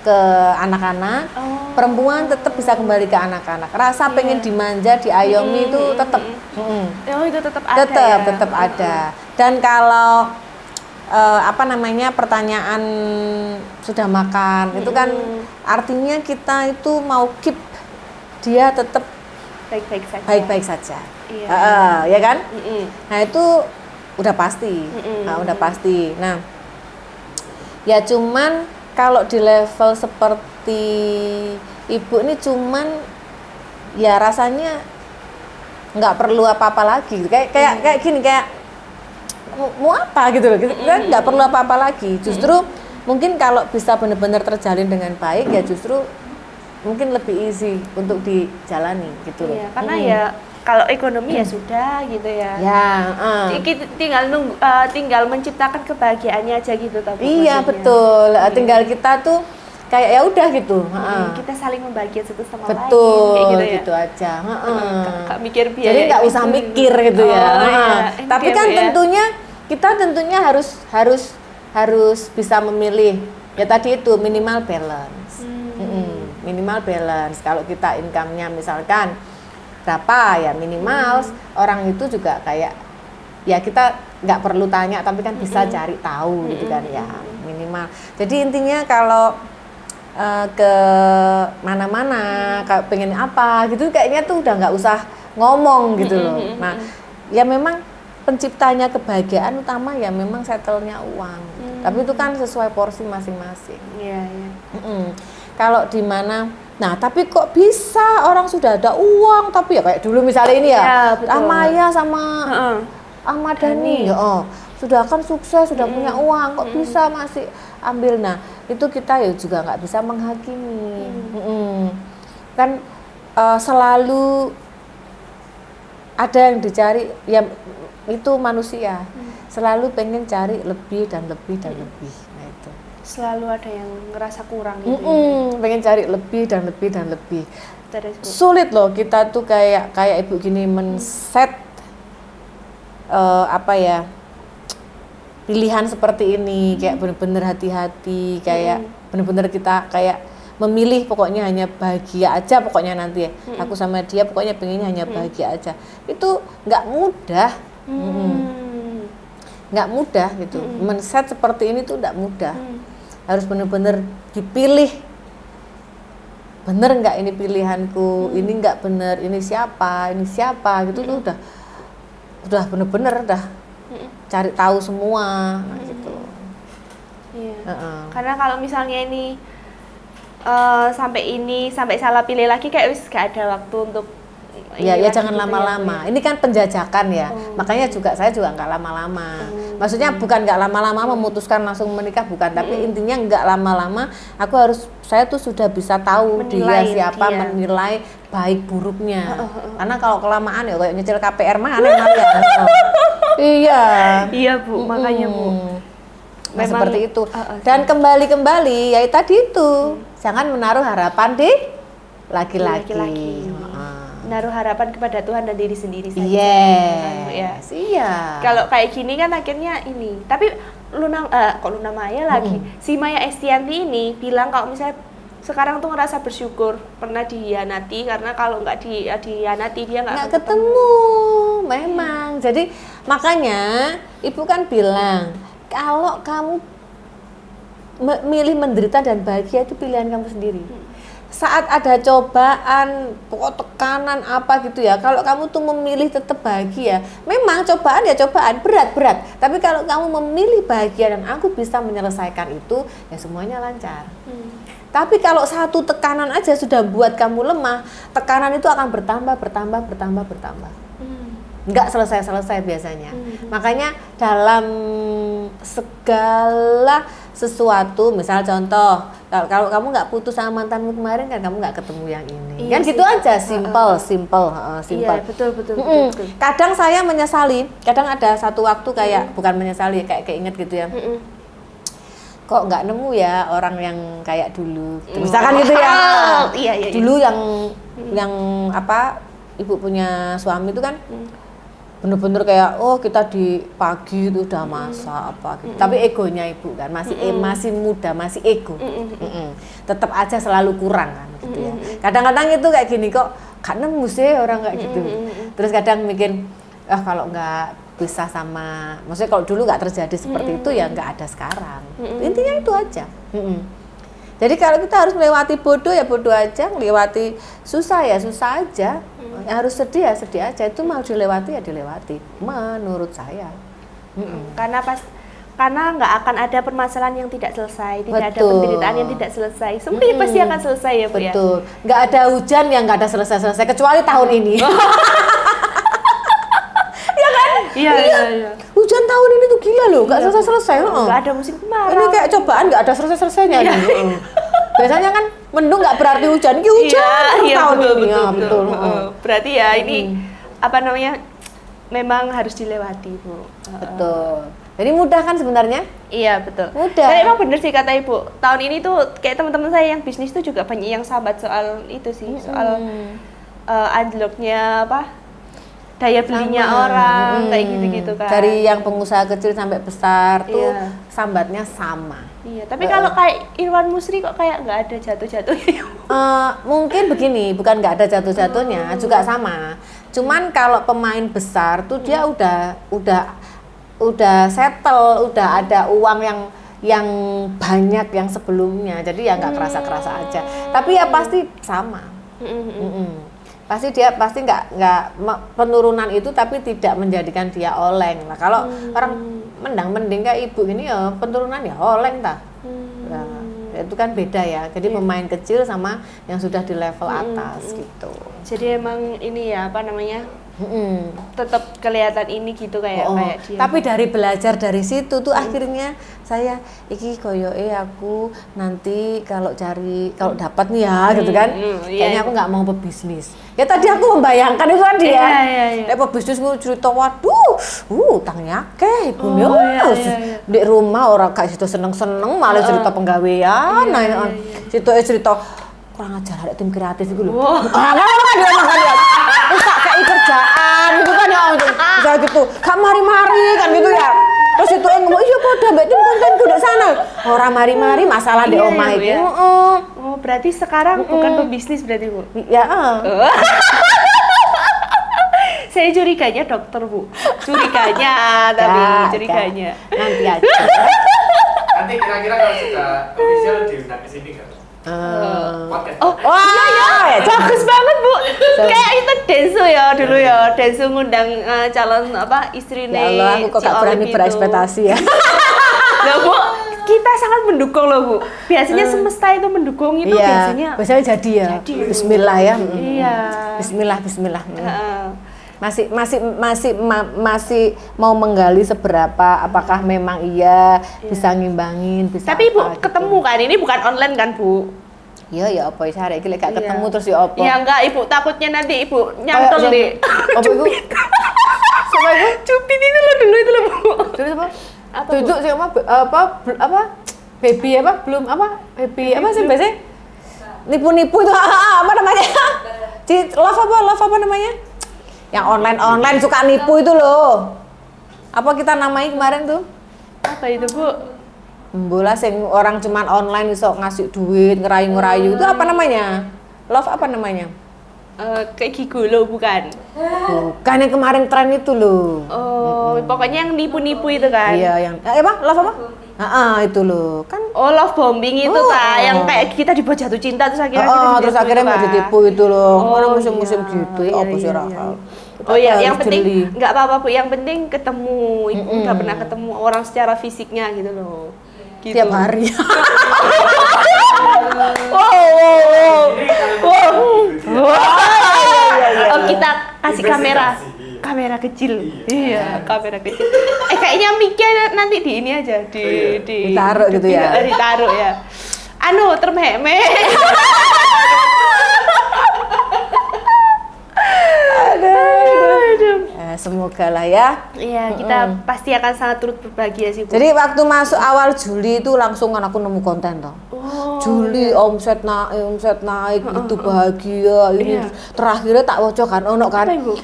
ke anak-anak. Perempuan tetap bisa kembali ke anak-anak. Rasa pengen dimanja, diayomi itu tetap. Itu tetap ada. Tetap ada. Dan kalau pertanyaan sudah makan itu kan artinya kita itu mau keep dia tetap baik-baik saja. Iya. Ya kan? Nah itu udah pasti. Udah pasti. Nah, ya cuman kalau di level seperti ibu ini cuman ya rasanya nggak perlu apa-apa lagi. Kayak gini, kayak mau apa gitu loh. Kita nggak perlu apa-apa lagi. Justru mungkin kalau bisa benar-benar terjalin dengan baik ya justru mungkin lebih easy untuk dijalani gitu loh. Iya, karena ya kalau ekonomi ya sudah gitu ya. Tinggal menciptakan kebahagiaannya aja gitu tapi. Iya, maksudnya. Betul. Tinggal kita tuh kayak ya udah gitu. Kita saling membahagiakan satu sama lain. Betul, kayak gitu aja. Gak mikir biaya. Jadi nggak usah mikir gitu ya. Tapi kan tentunya harus bisa memilih. Ya tadi itu minimal balance. Minimal balance. Kalau kita income-nya misalkan berapa ya minimal orang itu juga kayak ya kita nggak perlu tanya tapi kan bisa cari tahu gitu kan ya minimal. Jadi intinya kalau ke mana-mana kalau pengen apa gitu kayaknya tuh udah nggak usah ngomong gitu loh. Nah ya memang penciptanya kebahagiaan utama ya memang settle-nya uang. Tapi itu kan sesuai porsi masing-masing. Iya. Kalau di mana, nah tapi kok bisa orang sudah ada uang tapi ya kayak dulu misalnya ini ya, Amaya sama Ahmad Dhani, sudah kan sukses, sudah punya uang, kok bisa masih ambil. Nah itu kita ya juga nggak bisa menghakimi. Kan selalu ada yang dicari, ya itu manusia selalu pengen cari lebih dan lebih dan lebih. Nah itu selalu ada yang ngerasa kurang gitu. Pengen cari lebih dan lebih dan lebih. Sulit loh kita tuh kayak ibu gini men-set pilihan seperti ini, kayak bener-bener hati-hati, kayak bener-bener kita kayak memilih pokoknya hanya bahagia aja pokoknya nanti ya. Aku sama dia pokoknya pengennya hanya bahagia aja. Itu nggak mudah. Nggak mudah gitu. Men-set seperti ini tuh nggak mudah. Harus bener-bener dipilih. Bener nggak ini pilihanku? Ini nggak bener. Ini siapa gitu tuh udah bener-bener cari tahu semua gitu. Iya. Heeh. Karena kalau misalnya ini sampai salah pilih lagi kayak wis gak ada waktu untuk Ya, ini ya lagi jangan gitu ya, lama-lama. Bu, ya. Ini kan penjajakan ya. Oh. Makanya saya juga nggak lama-lama. Maksudnya bukan nggak lama-lama memutuskan langsung menikah, bukan. Tapi intinya nggak lama-lama. Saya tuh sudah bisa tahu Menilai dia siapa, dia. menilai baik buruknya. Karena kalau kelamaan ya kayak nyicil KPR mah aneh-aneh ya. Iya. Iya Bu, makanya Bu. Nah, Memang, seperti itu. Dan kembali ya tadi itu. Jangan menaruh harapan di laki-laki. Naruh harapan kepada Tuhan dan diri sendiri saja. Yes. Iya. Kalau kayak gini kan akhirnya ini. Tapi Luna Maya lagi. Si Maya Estianti ini bilang kalau misalnya sekarang tuh ngerasa bersyukur pernah dihianati, karena kalau nggak dihianati dia nggak ketemu. Memang. Jadi makanya ibu kan bilang kalau kamu milih menderita dan bahagia itu pilihan kamu sendiri. Saat ada cobaan, pokok tekanan apa gitu ya, kalau kamu tuh memilih tetap bahagia, memang cobaan ya cobaan, berat. Tapi kalau kamu memilih bahagia dan aku bisa menyelesaikan itu, ya semuanya lancar. Tapi kalau satu tekanan aja sudah buat kamu lemah, tekanan itu akan bertambah. Nggak selesai biasanya. Makanya dalam segala sesuatu, misal contoh, kalau kamu nggak putus sama mantanmu kemarin kan kamu nggak ketemu yang ini. Iya, Kan gitu aja, simple. Iya, betul. Kadang saya menyesali, kadang ada satu waktu kayak bukan menyesali, kayak keinget gitu ya. Kok nggak nemu ya orang yang kayak dulu. Misalkan gitu ya. Iya. Dulu yang apa, ibu punya suami itu kan bener-bener kayak kita di pagi itu udah masak apa gitu. Tapi egonya ibu kan masih muda, masih ego. Tetap aja selalu kurang kan gitu ya. Kadang-kadang itu kayak gini, kok gak nemu sih orang kayak gitu. Terus kadang mikir kalau nggak bisa sama, maksudnya kalau dulu nggak terjadi seperti itu ya nggak ada sekarang. Intinya itu aja. Jadi kalau kita harus melewati bodoh ya bodoh aja, melewati susah ya susah aja. Yang harus sedih ya sedih aja, itu mau dilewati ya dilewati menurut saya. Karena nggak akan ada permasalahan yang tidak selesai, tidak ada Betul. penderitaan yang tidak selesai. Semuanya pasti akan selesai ya Bu ya. Betul. Nggak ada hujan yang nggak ada selesai kecuali tahun ini. Iya. Hujan tahun ini tuh gila loh, nggak selesai. Nggak ada musim kemarau. Ini kayak cobaan nggak ada selesainya. Biasanya kan mendung nggak berarti hujan, ini hujan tahun ini. Betul. Berarti ya ini apa namanya, memang harus dilewati Bu. Betul. Jadi mudah kan sebenarnya? Iya betul. Mudah. Dan emang bener sih kata Ibu. Tahun ini tuh kayak teman-teman saya yang bisnis tuh juga banyak yang sambat soal itu sih, soal anjloknya daya belinya orang kayak gitu-gitu kan. Dari yang pengusaha kecil sampai besar tuh sambatnya sama. Iya, tapi kalau kayak Irwan Musri kok kayak nggak ada jatuh-jatuhnya. Mungkin begini, bukan nggak ada jatuh-jatuhnya, juga sama. Cuman kalau pemain besar tuh dia udah settle, udah ada uang yang banyak yang sebelumnya, jadi ya nggak kerasa aja. Tapi ya pasti sama. Pasti nggak penurunan itu, tapi tidak menjadikan dia oleng. Nah kalau orang mending kayak ibu ini ya penurunan ya oleng Nah, itu kan beda ya. Jadi pemain kecil sama yang sudah di level atas gitu. Jadi emang ini ya apa namanya? Tetap kelihatan ini gitu kayak dia. Tapi dari belajar dari situ tuh akhirnya saya iki koyoke aku nanti kalau dapat nih ya gitu kan. Kayaknya aku nggak mau pebisnis. Ya tadi aku membayangkan itu tadi ya. Nek pebisnis ku cerita waduh, utangnya akeh ibu di rumah orang gak situ seneng-seneng malah cerita penggawean. Cerita kurang ajar ada tim kreatif itu loh. Dia makan ya. Rusak kayak kerjaan gitu kan ya. Kayak gitu. Gak mari-mari kan gitu ya. Terus itu ngomong, iya podo mbak tim kontenku di sana. Orang mari-mari masalah di omah itu. Oh, berarti sekarang bukan pebisnis berarti Bu? Ya. Saya curiganya dokter Bu. Curiganya. Nanti aja. Nanti kira-kira kalau sudah official diundang ke sini kan? Podcast. Oh, Wah, ya, bagus banget Bu. Kayak itu Densu ya dulu ya. Densu ngundang calon apa istrinya. ya Allah, aku kok si gak berani Olive itu. berekspektasi ya. Lah Bu, kita sangat mendukung loh Bu. Biasanya semesta itu mendukung itu Iya, biasanya jadi ya. Jadi. Bismillah ya. Iya. Bismillah. Heeh. Masih mau menggali seberapa apakah memang iya bisa ngimbangin bisa Tapi Ibu apa, gitu. ketemu kan ini bukan online kan Bu? Iya ya apa ya hari iki lek gak Iya. ketemu terus ya apa? Ya enggak Ibu, takutnya nanti Ibu nyantol Kayak deh. apa itu? Siapa itu? Cupit itu loh dulu itu loh Bu. Terus apa? Apa, Duduk sih apa? Baby apa? Belum apa? Baby apa sih biasanya? Nipu-nipu itu apa namanya? Love apa namanya? Yang online suka nipu itu loh. Apa kita namai kemarin tuh? Apa itu Bu? Bola sing orang cuman online iso ngasih duit, ngerayu-ngerayu. Itu apa namanya? Love apa namanya? Kayak gigolo bukan? Bukan yang kemarin tren itu loh. Oh, pokoknya yang nipu-nipu itu kan? Iya, yang apa? Love apa? Itu loh. Kan Oh, love bombing itu yang kayak kita dibuat jatuh cinta terus akhirnya kita terus dijatuhin akhirnya itu mau kan? ditipu itu loh. Mana Oh, musim-musim iya. gitu ya, Iya, apa sih iya, Rahel? Oh ya, yang Harus penting jeli. nggak apa-apa Bu, yang penting ketemu, Ibu udah pernah ketemu orang secara fisiknya gitu loh. Gitu. Tiap hari. Oh, kita kasih kamera kecil. Iya, kamera kecil. Kayaknya mic-nya nanti di ini aja di Ditaruh gitu ya? Ditaruh ya. Anu, termehmeh. Aduh. Semoga lah ya. Iya, kita pasti akan sangat turut berbahagia sih, Bu. Jadi waktu masuk awal Juli itu langsung kan aku nemu konten toh. Oh, Juli omset naik itu bahagia ini. Iya. Terakhirnya tak wocok kan ono kan. Apa, Ibu?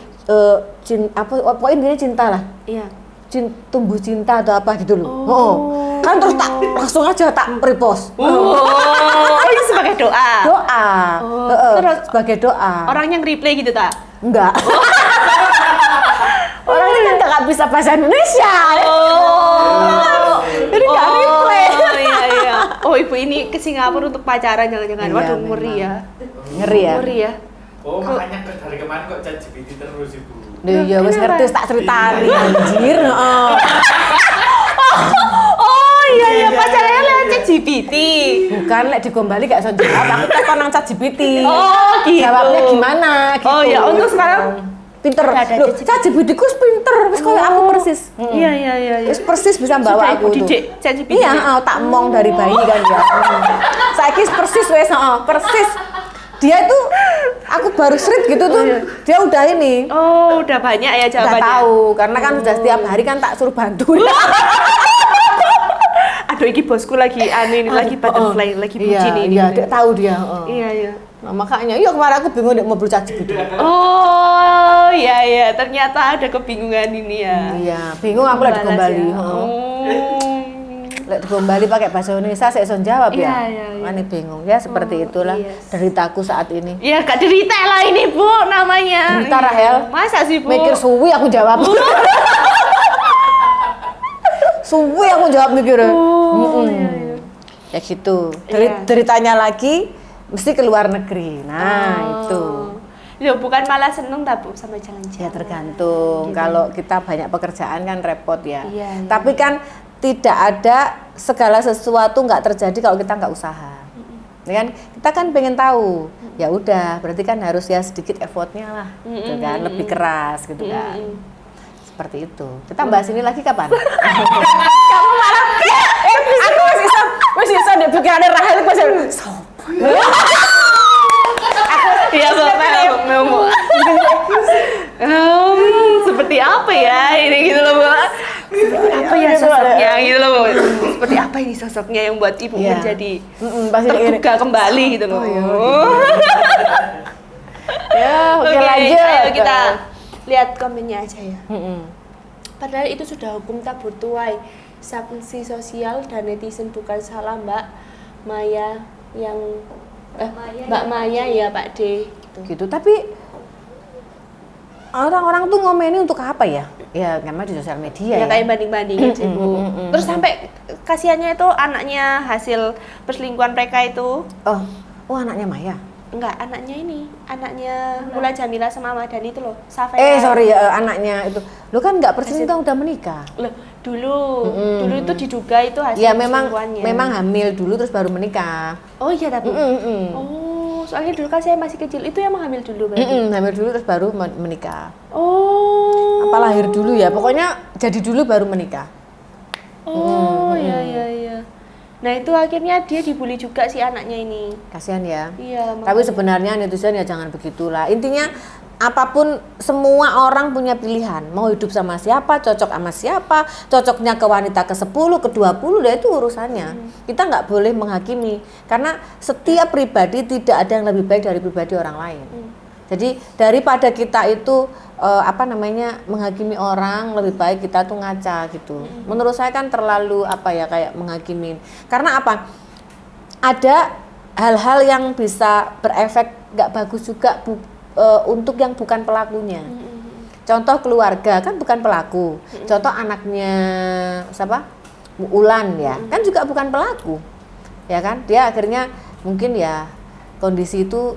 Pokoknya intinya cinta lah. Iya. Tumbuh cinta atau apa gitu loh. Oh. Kan terus tak langsung aja tak repost. Oh, ini sebagai doa. Doa. Oh, Heeh, terus sebagai doa. Orangnya nge-replay gitu tak? Enggak. Orangnya kan nggak bisa bahasa Indonesia. Jadi nggak replay. Oh iya. Oh ibu ini ke Singapura untuk pacaran jangan-jangan. Iya, Waduh memang. ngeri ya. Ngeri ya. Ngeri ya. Oh, makanya dari kemarin kok ChatGPT terus Ibu. Ya wis Kenapa? ngerti tak ceritani anjir. Heeh. Oh iya pacarannya lewat ChatGPT. Bukan lek digombali gak iso jawab, aku telepon nang ChatGPT. Oh gitu. Jawabnya gimana gitu. Oh ya untuk sekarang pinter. ada Loh, ChatGPT. ChatGPT ku wis pinter, wis koyo aku persis. Iya. Wis persis bisa Sudah bawa ibu aku tuh. didik ChatGPT. Iya, tak mong dari bayi kan ya. Saiki persis wis, persis. Dia tuh aku baru serit gitu tuh. Dia udah ini. Oh udah banyak ya Udah jawabannya. tahu karena kan sudah setiap hari kan tak suruh bantu. Aduh ini bosku lagi ini lagi butterfly, lagi bucin ini. Iya, dia tahu dia. Iya. Nah, makanya iya kemarin aku bingung dek mobil ChatGPT. Oh iya ternyata ada kebingungan ini ya. Iya, bingung aku lagi Balas kembali. ya. Lek kembali pakai bahasa Indonesia saya iso jawab ya. Iya. Mane bingung ya seperti itulah yes. deritaku saat ini. Ya gak derita lah ini Bu namanya. Derita, Rahel. Masa sih Bu? Mikir suwi aku jawab. Suwi aku jawab mikir. Iya. Ya gitu. Iya. Deritanya lagi mesti ke luar negeri. Nah, itu. Ya bukan malah seneng tak Bu sama jalan-jalan. Ya tergantung. Kalau kita banyak pekerjaan kan repot ya. Iya. Tapi kan tidak ada segala sesuatu nggak terjadi kalau kita nggak usaha. Ya kan? Kita kan pengen tahu. Ya udah, berarti kan harus ya sedikit effortnya lah, gitu kan, lebih keras gitu kan. Seperti itu. Kita bahas ini lagi kapan? Kamu malah aku masih bisa deh pikirannya Rahel masih Iya Bapak mau. Seperti apa ya ini gitu loh Bu. Apa ya sosoknya gitu loh Bu. Seperti apa ini sosoknya yang buat Ibu Iya. menjadi pasti tergugah kembali gitu loh. ya, oke Oke, lanjut. ayo kita lihat komennya aja ya. Padahal itu sudah hukum tak bertuai. Sanksi sosial dan netizen bukan salah Mbak Maya yang Mbak Maya ya Pak D. Gitu, tapi orang-orang tuh ngomeni untuk apa ya? Ya namanya di sosial media Ya ya. kayak banding-bandingin sih Bu. Terus sampai kasihannya itu anaknya hasil perselingkuhan mereka itu. Oh anaknya Maya. Enggak, anaknya Mulan Jamila sama Ahmad Dhani itu loh, Safea. Sorry anaknya itu. Lo kan nggak perselingkuhan udah menikah. Loh, dulu itu diduga itu hasil Ya memang perselingkuhannya. hamil dulu terus baru menikah. Oh iya tapi. Oh, soalnya dulu kan saya masih kecil, itu yang hamil dulu berarti. Hamil dulu terus baru menikah. Oh. Apa lahir dulu ya? Pokoknya jadi dulu baru menikah. Oh, iya. Nah, itu akhirnya dia dibully juga si anaknya ini. Kasihan ya. Iya, Tapi sebenarnya netizen ya jangan begitulah. Intinya apapun semua orang punya pilihan. Mau hidup sama siapa, cocok sama siapa, cocoknya ke wanita ke-10, ke-20, ya itu urusannya. Kita nggak boleh menghakimi karena setiap pribadi tidak ada yang lebih baik dari pribadi orang lain. Jadi daripada kita itu menghakimi orang, lebih baik kita tuh ngaca gitu. Menurut saya kan terlalu kayak menghakimi. Karena apa? Ada hal-hal yang bisa berefek nggak bagus juga untuk yang bukan pelakunya. Contoh keluarga kan bukan pelaku. Contoh anaknya siapa? Ulan ya, kan juga bukan pelaku. Ya kan? Dia akhirnya mungkin ya kondisi itu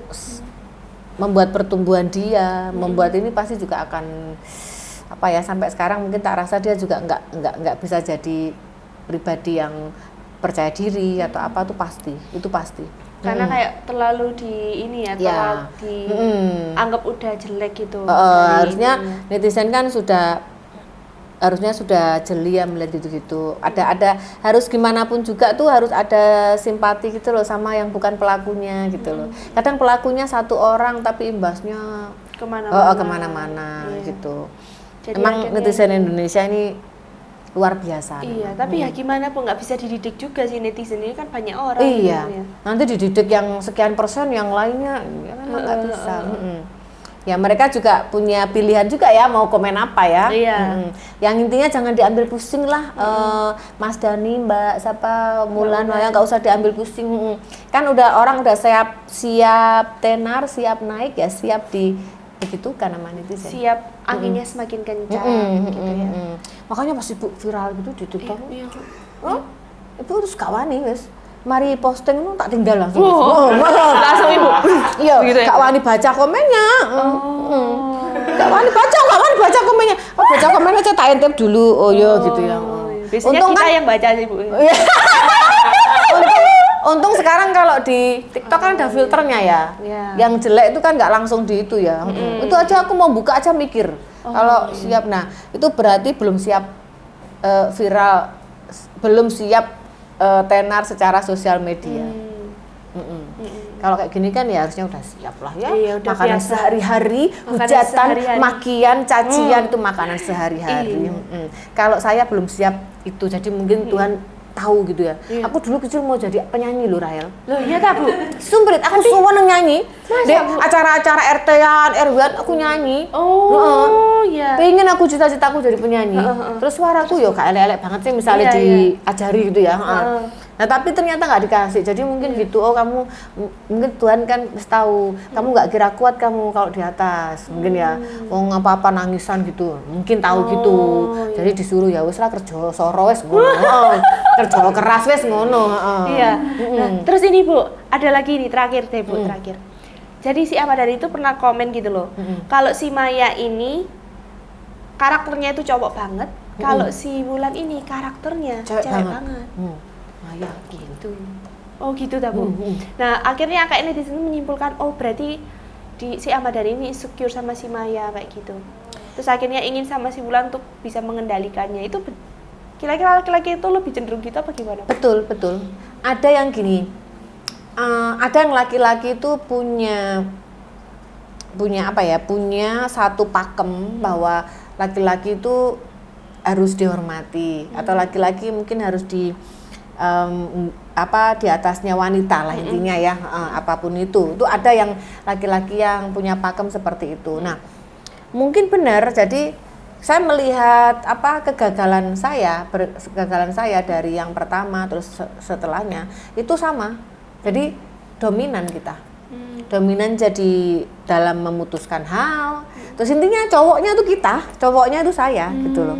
membuat pertumbuhan dia, membuat ini pasti juga akan sampai sekarang mungkin tak rasa dia juga nggak bisa jadi pribadi yang percaya diri atau apa tuh itu pasti. Karena kayak terlalu terlalu dianggap udah jelek gitu. Harusnya netizen kan harusnya sudah jeli ya melihat itu. Ada harus gimana pun juga tuh harus ada simpati gitu loh sama yang bukan pelakunya gitu loh. Kadang pelakunya satu orang tapi imbasnya kemana-mana gitu. Jadi emang netizen Indonesia ini luar biasa. Iya, tapi ya gimana pun nggak bisa dididik juga sih netizen ini kan banyak orang. Iya. Sebenarnya. Nanti dididik yang sekian persen, yang lainnya ya kan nggak bisa. Ya mereka juga punya pilihan juga ya mau komen apa ya. Iya. Yang intinya jangan diambil pusing lah. Mas Dhani, Mbak siapa Mulan, ya nggak usah diambil pusing. Kan orang udah siap tenar, siap naik ya, siap begitu kan sama netizen. Siap anginnya semakin kencang gitu ya. Makanya pas Ibu viral gitu di TikTok. Iya. Ibu terus gak wani wes. Mari posting tak tinggal langsung. Langsung Ibu. Iya, Begitu ya? gak wani baca komennya. Gak wani baca komennya. Baca komennya aja tak intip dulu. Oh iya gitu ya. Biasanya Untung kita kan- yang baca sih Bu. Untung sekarang kalau di TikTok kan ada filternya ya. Iya. Yang jelek itu kan nggak langsung di itu ya. Itu aja aku mau buka aja mikir. Kalau siap, nah itu berarti belum siap viral, belum siap tenar secara sosial media. Kalau kayak gini kan ya harusnya udah siap lah ya. Iya, udah makanan biasa. sehari-hari, Makanan hujatan, sehari-hari. makian, cacian itu makanan sehari-hari. Iya. Kalau saya belum siap itu, jadi mungkin Tuhan tahu gitu ya. Iya. Aku dulu kecil mau jadi penyanyi loh Rahel. Loh iya tak Bu? Sumprit, aku seneng nyanyi. Di acara-acara RT-an, RW-an aku nyanyi. Oh iya. Pengen aku cita-citaku jadi penyanyi. Terus suaraku yo gak elek-elek banget sih misalnya Iya, diajari gitu ya. Nah tapi ternyata nggak dikasih. Jadi mungkin gitu. Oh kamu mungkin Tuhan kan tahu. Kamu nggak kira kuat kamu kalau di atas. Mungkin ya. Oh apa-apa nangisan gitu. Mungkin tahu gitu. Iya. Jadi disuruh ya wes lah kerja soro wes ngono. Kerja keras wes ngono. Iya. Nah, terus ini Bu, ada lagi nih terakhir deh Bu, terakhir. Jadi si Ahmad Dhani itu pernah komen gitu loh. Kalau si Maya ini karakternya itu cowok banget, kalau si Mulan ini karakternya cewek banget. Maya gitu. Oh gitu dah Bu. Nah akhirnya kayak netizen menyimpulkan oh berarti si Ahmad Dhani ini insecure sama si Maya kayak gitu. Terus akhirnya ingin sama si Mulan untuk bisa mengendalikannya. Itu kira-kira laki-laki itu lebih cenderung gitu apa gimana? Betul. Ada yang gini. Ada yang laki-laki itu punya satu pakem bahwa laki-laki itu harus dihormati atau laki-laki mungkin harus di atasnya wanita lah intinya ya, apapun itu ada yang laki-laki yang punya pakem seperti itu. Nah mungkin benar, jadi saya melihat kegagalan saya dari yang pertama terus setelahnya itu sama, jadi dominan kita. dominan jadi dalam memutuskan hal. Terus intinya cowoknya itu cowoknya itu saya gitu loh.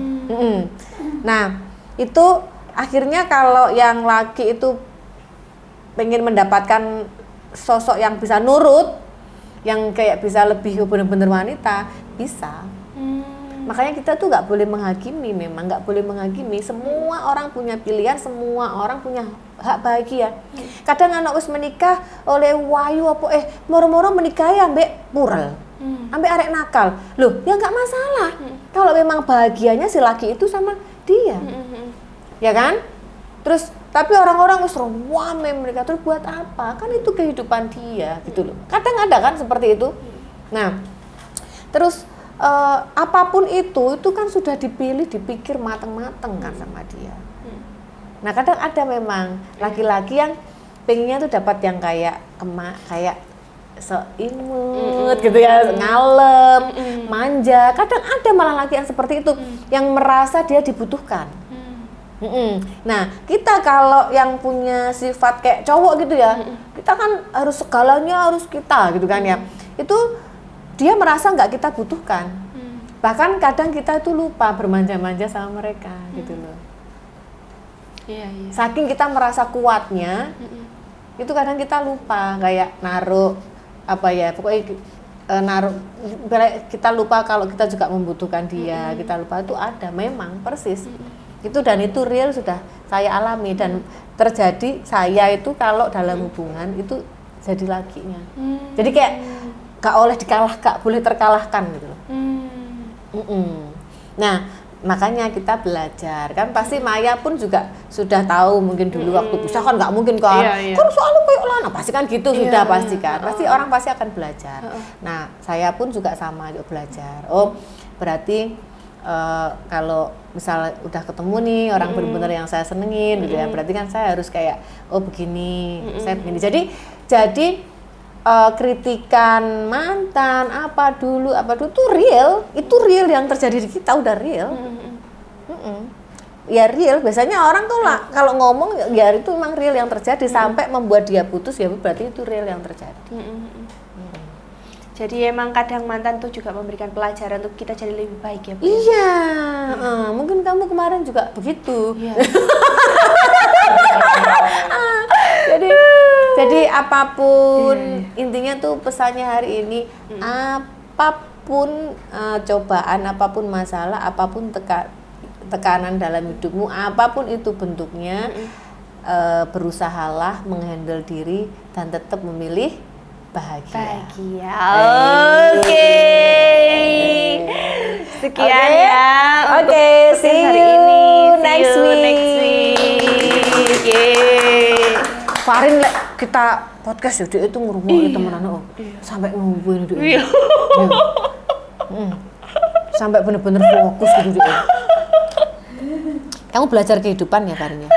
Nah, itu akhirnya kalau yang laki itu pengen mendapatkan sosok yang bisa nurut, yang kayak bisa lebih benar-benar wanita, bisa. Makanya kita tuh nggak boleh menghakimi, memang nggak boleh menghakimi. Semua orang punya pilihan, semua orang punya hak bahagia. Kadang anak wis menikah oleh wayu apa moro-moro menikah ya ambek purel, ambek arek nakal. Loh, ya nggak masalah. Kalau memang bahagianya si laki itu sama dia, ya kan? Terus tapi orang-orang wis wame mereka terus buat apa? Kan itu kehidupan dia gitu loh. Kadang ada kan seperti itu. Nah, terus apapun itu kan sudah dipilih, dipikir mateng-mateng kan sama dia. Nah kadang ada memang laki-laki yang pengennya tuh dapat yang kayak seimut gitu ya, ngalem, manja. Kadang ada malah laki yang seperti itu, yang merasa dia dibutuhkan. Nah kita kalau yang punya sifat kayak cowok gitu ya, kita kan harus segalanya harus kita gitu kan ya. Itu dia merasa nggak kita butuhkan. Bahkan kadang kita itu lupa bermanja-manja sama mereka gitu loh. Iya. Saking kita merasa kuatnya, itu kadang kita lupa kayak naruh pokoknya naruh, kita lupa kalau kita juga membutuhkan dia, kita lupa itu ada memang persis. Itu dan itu real sudah saya alami dan terjadi saya itu kalau dalam hubungan itu jadi lakinya. Jadi kayak gak boleh terkalahkan gitu loh. Nah, makanya kita belajar kan pasti Maya pun juga sudah tahu mungkin dulu waktu bisa kan nggak mungkin kan kan soalnya kayak lana pasti kan gitu sudah pasti kan pasti orang pasti akan belajar. Nah, saya pun juga sama juga belajar. Oh, berarti kalau misalnya udah ketemu nih orang benar-benar yang saya senengin gitu ya, berarti kan saya harus kayak begini, saya begini. Jadi kritikan mantan apa dulu itu real yang terjadi di kita udah real. Ya real, biasanya orang tuh lah kalau ngomong ya itu memang real yang terjadi sampai membuat dia putus ya berarti itu real yang terjadi. Jadi emang kadang mantan tuh juga memberikan pelajaran untuk kita jadi lebih baik ya Bu? Iya, mungkin kamu kemarin juga begitu. Iya. Jadi apapun intinya tuh pesannya hari ini apapun cobaan, apapun masalah, apapun tekanan dalam hidupmu, apapun itu bentuknya, berusahalah menghandle diri dan tetap memilih bahagia. Oke. Sekian ya. Oke, see hari you ini. next week. Farin kita podcast ya, dia itu ngurungin temenan sampai ngomongin dia. Sampai bener-bener fokus gitu dia. Kamu belajar kehidupan ya Farin ya.